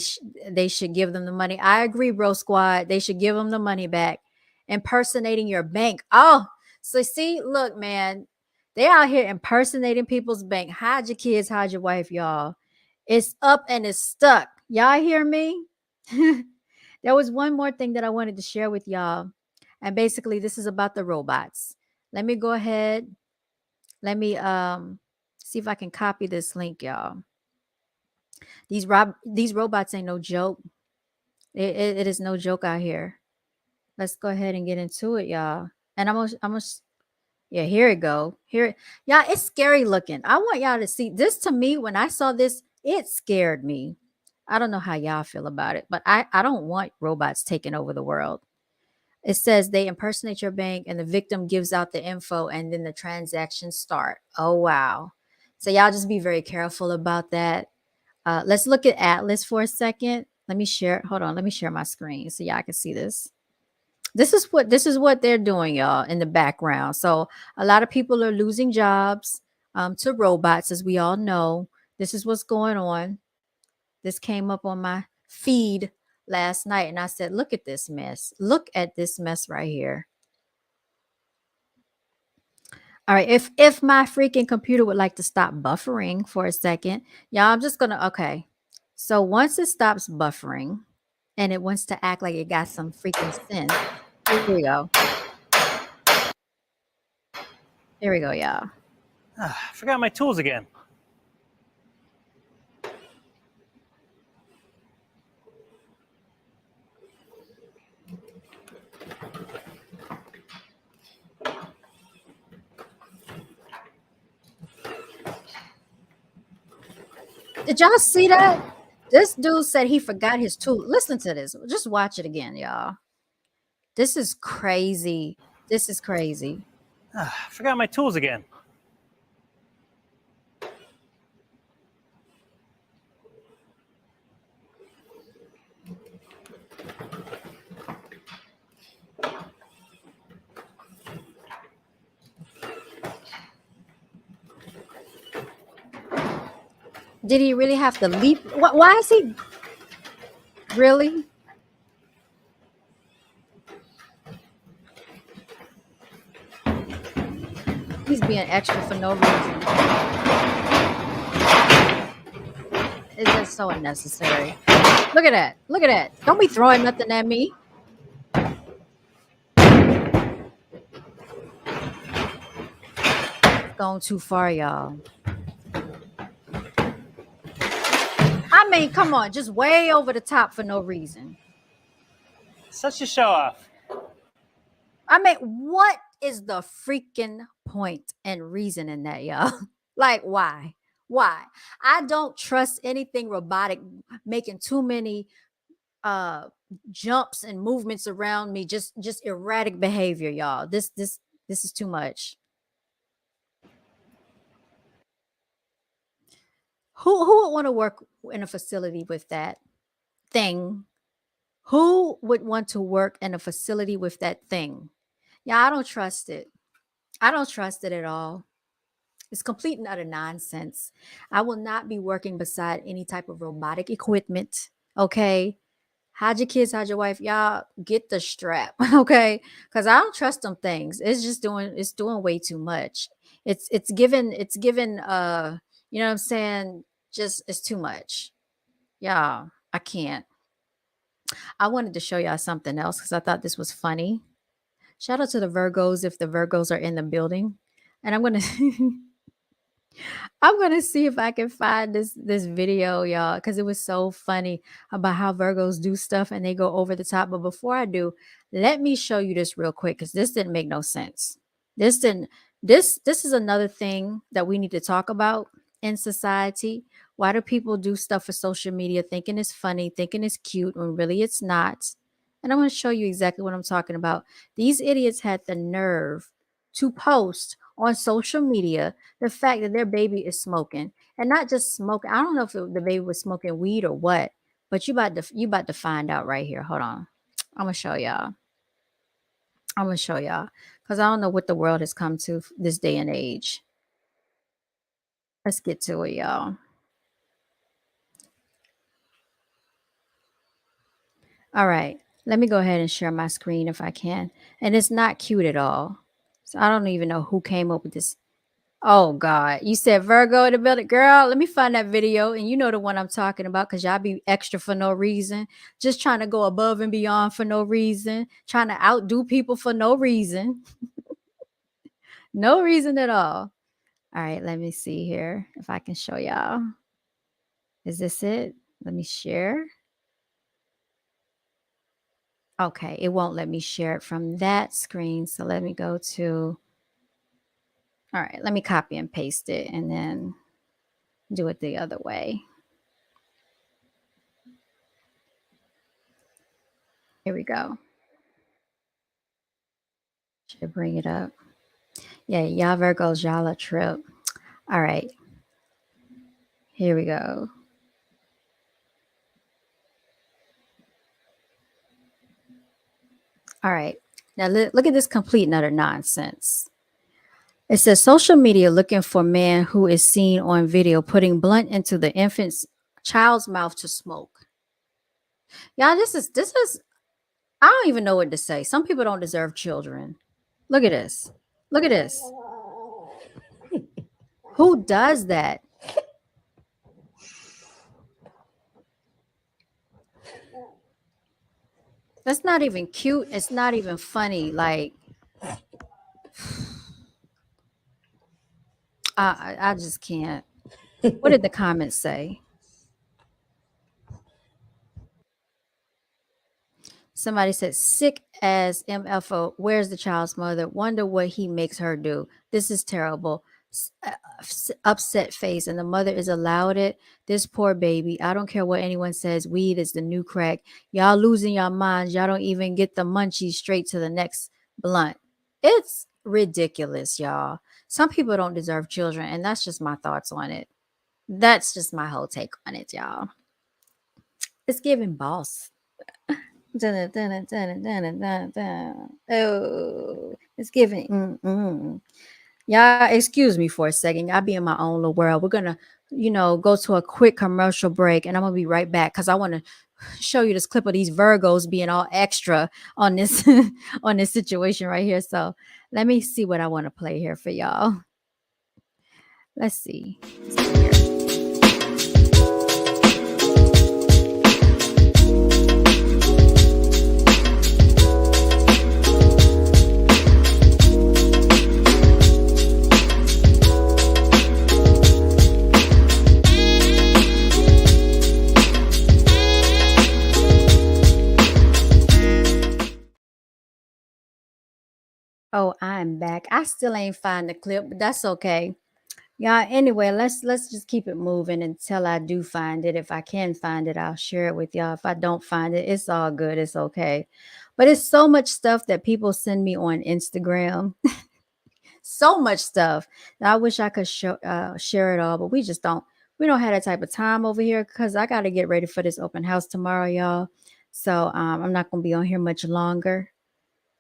should give them the money. I agree, bro squad. They should give them the money back. Impersonating your bank. Oh, so see, look, man, they out here impersonating people's bank. Hide your kids, hide your wife, y'all. It's up and it's stuck. Y'all hear me? There was one more thing that I wanted to share with y'all. And basically, this is about the robots. Let me go ahead. Let me see if I can copy this link, y'all. These robots ain't no joke. It is no joke out here. Let's go ahead and get into it, y'all. And yeah, here it go. Y'all, it's scary looking. I want y'all to see this. To me, when I saw this, it scared me. I don't know how y'all feel about it, but I don't want robots taking over the world. It says they impersonate your bank and the victim gives out the info and then the transactions start. Oh, wow. So y'all just be very careful about that. Let's look at Atlas for a second. Let me share. Hold on. Let me share my screen so y'all can see this. This is what they're doing, y'all, in the background. So a lot of people are losing jobs to robots, as we all know. This is what's going on. This came up on my feed last night, and I said, "Look at this mess. Look at this mess right here." All right, if my freaking computer would like to stop buffering for a second, y'all, I'm just gonna okay. So once it stops buffering and it wants to act like it got some freaking sense, here we go. Here we go, y'all. I forgot my tools again. Did y'all see that? This dude said he forgot his tool. Listen to this. Just watch it again, y'all. This is crazy. This is crazy. I forgot my tools again. Did he really have to leap? Why is he really? He's being extra for no reason. It's just so unnecessary. Look at that. Look at that. Don't be throwing nothing at me. It's gone too far, y'all. I mean, come on, just way over the top for no reason. Such a show off. I mean, what is the freaking point and reason in that, y'all? Like, why? Why? I don't trust anything robotic making too many jumps and movements around me. Just erratic behavior, y'all. This is too much. Who would want to work in a facility with that thing? Who would want to work in a facility with that thing? Yeah, I don't trust it. I don't trust it at all. It's complete and utter nonsense. I will not be working beside any type of robotic equipment. Okay. Hide your kids, hide your wife. Y'all get the strap. Okay. Because I don't trust them things. It's doing way too much. It's given you know what I'm saying? Just it's too much. Yeah, I can't. I wanted to show y'all something else because I thought this was funny. Shout out to the Virgos if the Virgos are in the building. And I'm gonna I'm gonna see if I can find this video, y'all, because it was so funny about how Virgos do stuff and they go over the top. But before I do, let me show you this real quick because this didn't make no sense. This didn't. This is another thing that we need to talk about in society. Why do people do stuff for social media thinking it's funny, thinking it's cute, when really it's not? And I'm going to show you exactly what I'm talking about. These idiots had the nerve to post on social media the fact that their baby is smoking, and not just smoking. I don't know if the baby was smoking weed or what, but you about to find out right here. Hold on, I'm gonna show y'all. I'm gonna show y'all because I don't know what the world has come to this day and age. Let's get to it, y'all. All right, let me go ahead and share my screen if I can. And it's not cute at all. So I don't even know who came up with this. Oh God, you said Virgo in the building, girl. Let me find that video, and you know the one I'm talking about because y'all be extra for no reason, just trying to go above and beyond for no reason, trying to outdo people for no reason, no reason at all. All right, let me see here if I can show y'all. Is this it? Let me share. Okay, it won't let me share it from that screen, so let me go to. All right, let me copy and paste it, and then do it the other way. Here we go. Should bring it up. Yeah, y'all Virgos, y'all a trip. All right. Here we go. All right. Now look at this complete and utter nonsense. It says social media looking for man who is seen on video putting blunt into the infant's child's mouth to smoke. Y'all, this is I don't even know what to say. Some people don't deserve children. Look at this. Look at this. Who does that? That's not even cute. It's not even funny. Like, I just can't. What did the comments say? Somebody said, sick as MFO. Where's the child's mother? Wonder what he makes her do. This is terrible. Upset face. And the mother is allowed it. This poor baby. I don't care what anyone says. Weed is the new crack. Y'all losing your minds. Y'all don't even get the munchies straight to the next blunt. It's ridiculous, y'all. Some people don't deserve children, and that's just my thoughts on it. That's just my whole take on it, y'all. It's giving boss. Dun, dun, dun, dun, dun, dun, dun, dun. Oh, it's giving. Y'all, excuse me for a second. Y'all be in my own little world. We're gonna, go to a quick commercial break, and I'm gonna be right back because I want to show you this clip of these Virgos being all extra on this on this situation right here. So let me see what I want to play here for y'all. Let's see. Oh, I'm back. I still ain't find the clip, but that's okay. Yeah, anyway, let's just keep it moving until I do find it. If I can find it, I'll share it with y'all. If I don't find it, it's all good. It's okay. But it's so much stuff that people send me on Instagram. So much stuff that I wish I could share it all, but we don't have that type of time over here because I got to get ready for this open house tomorrow, y'all. So I'm not gonna be on here much longer.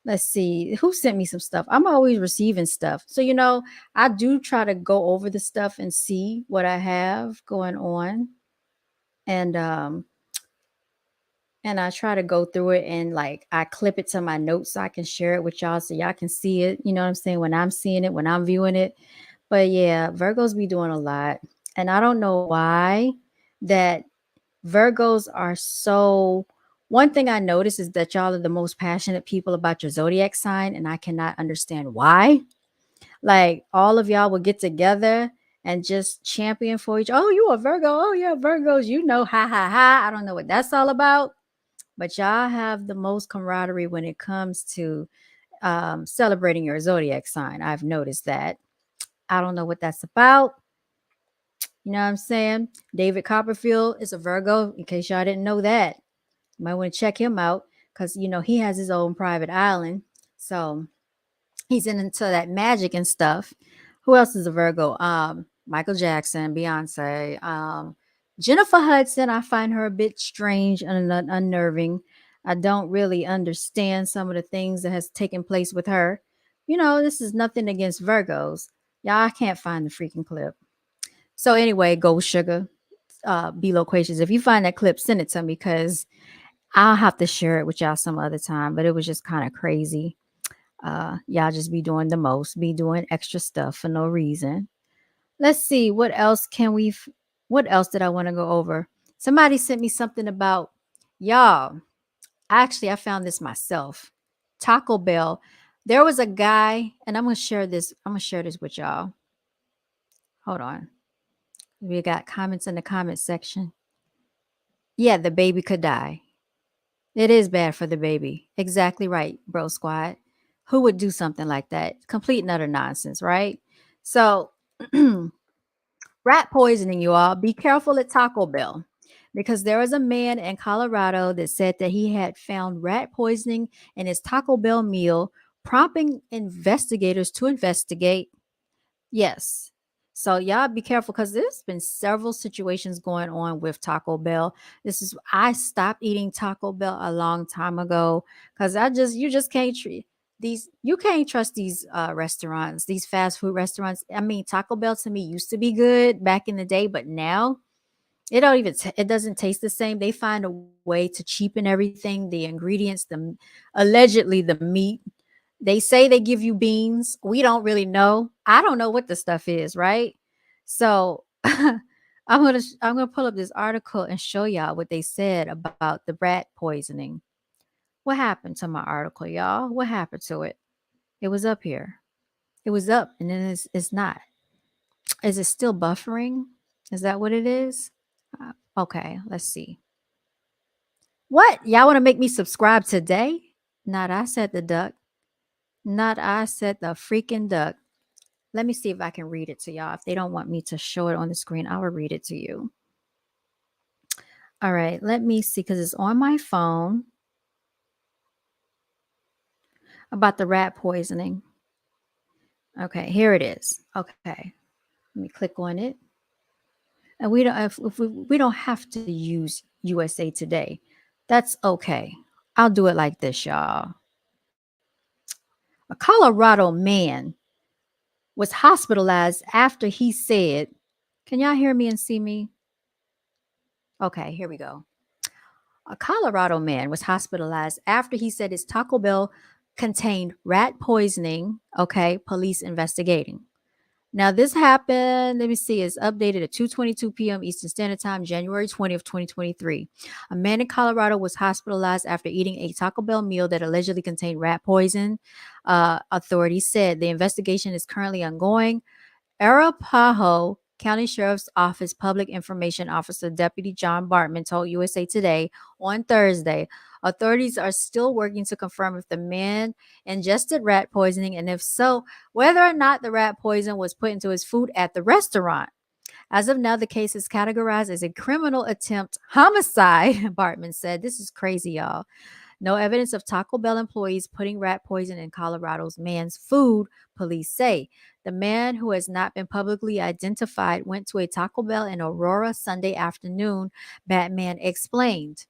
Let's see who sent me some stuff. I'm always receiving stuff. So, I do try to go over the stuff and see what I have going on. And I try to go through it and like I clip it to my notes so I can share it with y'all so y'all can see it. You know what I'm saying? When I'm seeing it, when I'm viewing it. But yeah, Virgos be doing a lot. And I don't know why that Virgos are so. One thing I notice is that y'all are the most passionate people about your zodiac sign, and I cannot understand why. Like all of y'all will get together and just champion for each. Oh, you a Virgo? Oh yeah, Virgos. Ha ha ha. I don't know what that's all about, but y'all have the most camaraderie when it comes to celebrating your zodiac sign. I've noticed that. I don't know what that's about. You know what I'm saying? David Copperfield is a Virgo, in case y'all didn't know that. You might want to check him out because, he has his own private island. So he's into that magic and stuff. Who else is a Virgo? Michael Jackson, Beyonce, Jennifer Hudson. I find her a bit strange and unnerving. I don't really understand some of the things that has taken place with her. This is nothing against Virgos. Y'all, I can't find the freaking clip. So anyway, Gold Sugar, B Loquations. If you find that clip, send it to me because I'll have to share it with y'all some other time. But it was just kind of crazy. Y'all just be doing the most, be doing extra stuff for no reason. Let's see, what else did I want to go over? Somebody sent me something about y'all. Actually, I found this myself. Taco Bell. There was a guy, and I'm gonna share this. I'm gonna share this with y'all. Hold on. We got comments in the comment section. Yeah, the baby could die. It is bad for the baby. Exactly right, bro squad. Who would do something like that? Complete and utter nonsense, right? So, rat poisoning, you all. Be careful at Taco Bell because there was a man in Colorado that said that he had found rat poisoning in his Taco Bell meal, prompting investigators to investigate. Yes. So y'all be careful because there's been several situations going on with Taco Bell. I stopped eating Taco Bell a long time ago because you just can't treat these. You can't trust these restaurants, these fast food restaurants. I mean, Taco Bell to me used to be good back in the day, but now it doesn't taste the same. They find a way to cheapen everything, the ingredients, allegedly the meat. They say they give you beans. We don't really know. I don't know what the stuff is, right? So I'm gonna pull up this article and show y'all what they said about the rat poisoning. What happened to my article, y'all? What happened to it? It was up here. It was up, and then it's not. Is it still buffering? Is that what it is? Okay, let's see. What? Y'all want to make me subscribe today? Not I said the duck. Not I said the freaking duck. Let me see if I can read it to y'all. If they don't want me to show it on the screen, I will read it to you. All right, let me see because it's on my phone about the rat poisoning. Okay, here it is. Okay, let me click on it. And we don't if we don't have to use USA Today. That's okay. I'll do it like this, y'all. A Colorado man was hospitalized after he said, can y'all hear me and see me? Okay, here we go. A Colorado man was hospitalized after he said his Taco Bell contained rat poisoning. Okay, police investigating. Now this happened, let me see, it's updated at 2:22 p.m. Eastern Standard Time, January 20th, 2023. A man in Colorado was hospitalized after eating a Taco Bell meal that allegedly contained rat poison. Authorities said the investigation is currently ongoing. Arapahoe County Sheriff's Office Public Information Officer Deputy John Bartman told USA Today on Thursday authorities are still working to confirm if the man ingested rat poisoning and if so, whether or not the rat poison was put into his food at the restaurant. As of now, the case is categorized as a criminal attempt homicide, Bartman said. This is crazy, y'all. No evidence of Taco Bell employees putting rat poison in Colorado's man's food, police say. The man, who has not been publicly identified, went to a Taco Bell in Aurora Sunday afternoon, Bartman explained,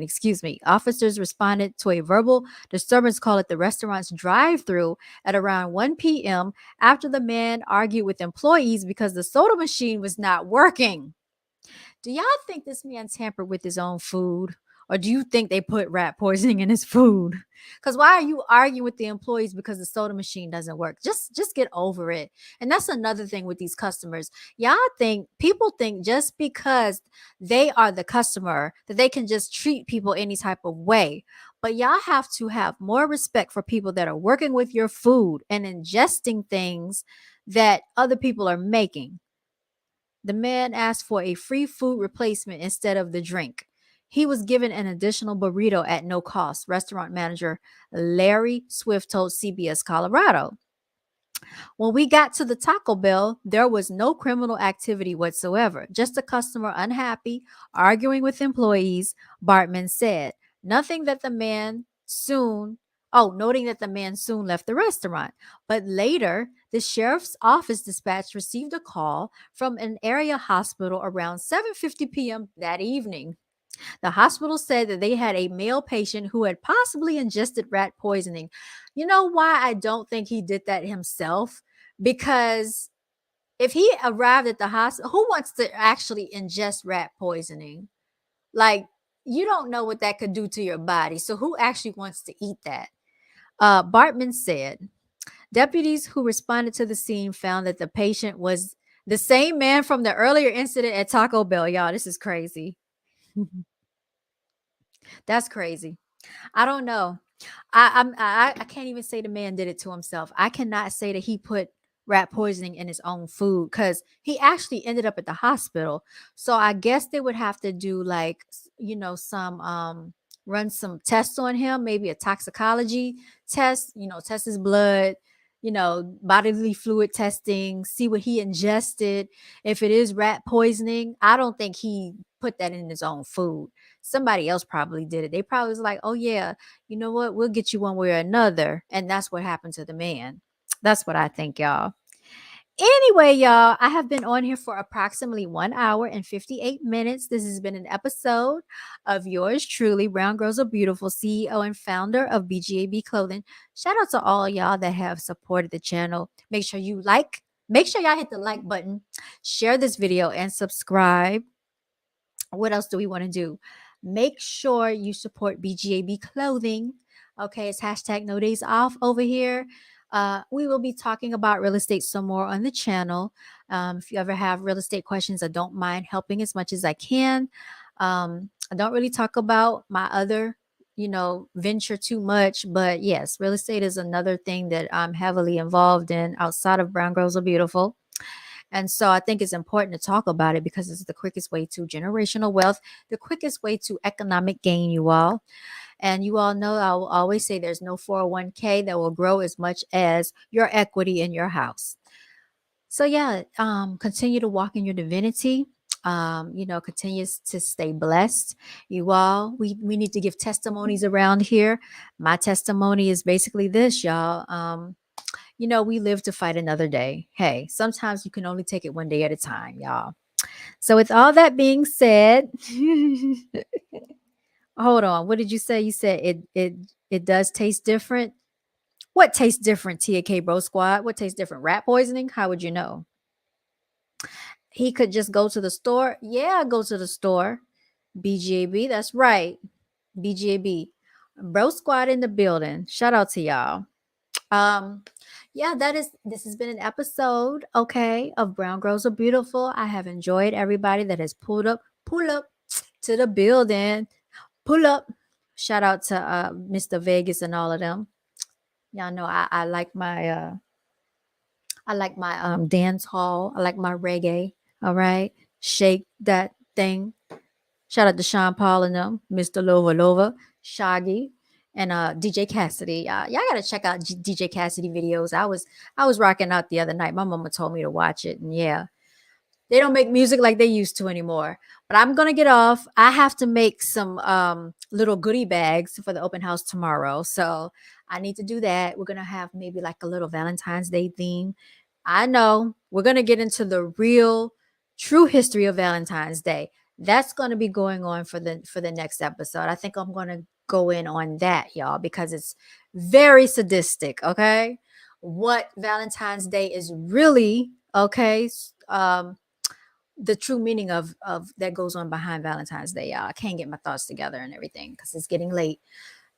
excuse me. Officers responded to a verbal disturbance call at the restaurant's drive-through at around 1 p.m. after the man argued with employees because the soda machine was not working. Do y'all think this man tampered with his own food? Or do you think they put rat poisoning in his food? Because why are you arguing with the employees because the soda machine doesn't work? Just get over it. And that's another thing with these customers. People think just because they are the customer that they can just treat people any type of way. But y'all have to have more respect for people that are working with your food and ingesting things that other people are making. The man asked for a free food replacement instead of the drink. He was given an additional burrito at no cost, restaurant manager Larry Swift told CBS Colorado. When we got to the Taco Bell, there was no criminal activity whatsoever, just a customer unhappy, arguing with employees, Bartman said. Nothing that the man soon Noting that the man soon left the restaurant. But later, the sheriff's office dispatch received a call from an area hospital around 7:50 p.m. that evening. The hospital said that they had a male patient who had possibly ingested rat poisoning. You know why I don't think he did that himself? Because if he arrived at the hospital, who wants to actually ingest rat poisoning? Like, you don't know what that could do to your body. So who actually wants to eat that? Bartman said deputies who responded to the scene found that the patient was the same man from the earlier incident at Taco Bell. Y'all, this is crazy. That's crazy. I don't know. I can't even say the man did it to himself. I cannot say that he put rat poisoning in his own food because he actually ended up at the hospital. So I guess they would have to do like some run some tests on him, maybe a toxicology test, test his blood, bodily fluid testing, see what he ingested. If it is rat poisoning, I don't think he put that in his own food. Somebody else probably did it. They probably was like, oh yeah, you know what? We'll get you one way or another. And that's what happened to the man. That's what I think, y'all. Anyway, y'all, I have been on here for approximately 1 hour and 58 minutes. This has been an episode of yours truly, Brown Girls Are Beautiful, CEO and founder of BGAB Clothing. Shout out to all y'all that have supported the channel. Make sure y'all hit the like button, share this video, and subscribe. What else do we want to do? Make sure you support BGAB Clothing. Okay, it's hashtag no days off over here. We will be talking about real estate some more on the channel. If you ever have real estate questions, I don't mind helping as much as I can. I don't really talk about my other, venture too much, but yes, real estate is another thing that I'm heavily involved in outside of Brown Girls Are Beautiful. And so I think it's important to talk about it because it's the quickest way to generational wealth, the quickest way to economic gain, you all. And you all know I will always say there's no 401k that will grow as much as your equity in your house. So yeah, continue to walk in your divinity. Continue to stay blessed. You all, we need to give testimonies around here. My testimony is basically this, y'all. we live to fight another day. Hey, sometimes you can only take it one day at a time, y'all. So, with all that being said, hold on. What did you say? You said it does taste different. What tastes different, TAK Bro Squad? What tastes different? Rat poisoning? How would you know? He could just go to the store. Yeah, go to the store. BGAB, that's right. BGAB. Bro Squad in the building. Shout out to y'all. Um, yeah, this has been an episode, okay, of Brown Girls Are Beautiful. I have enjoyed everybody that has pull up to the building. Pull up. Shout out to Mr. Vegas and all of them. Y'all know I like my dance hall. I like my reggae. All right. Shake that thing. Shout out to Sean Paul and them, Mr. Lova, Shaggy, and DJ Cassidy. Y'all gotta check out DJ Cassidy videos. I was rocking out the other night. My mama told me to watch it, and yeah, they don't make music like they used to anymore. But I'm gonna get off. I have to make some little goodie bags for the open house tomorrow. So I need to do that. We're gonna have maybe like a little Valentine's Day theme. I know we're gonna get into the real, true history of Valentine's Day. That's gonna be going on for the next episode. I think I'm gonna go in on that, y'all, because it's very sadistic. Okay, what Valentine's Day is really, okay. The true meaning of that goes on behind Valentine's Day, y'all. I can't get my thoughts together and everything because it's getting late.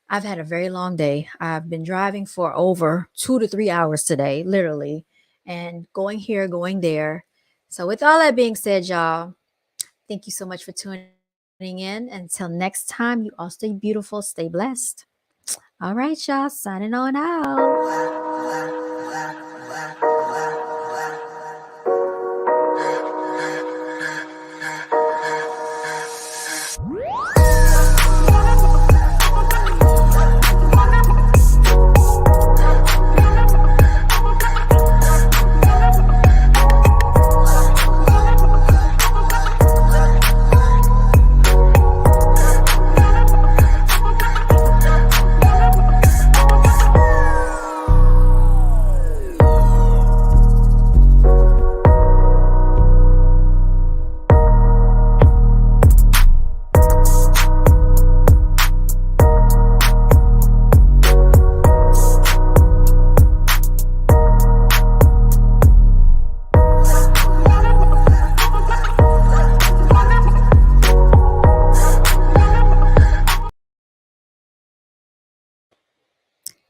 I've had a very long day. I've been driving for over 2 to 3 hours today, literally, and going here, going there. So, with all that being said, y'all, thank you so much for tuning in. Until next time, you all stay beautiful, stay blessed. All right, y'all, signing on out.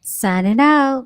Signing out.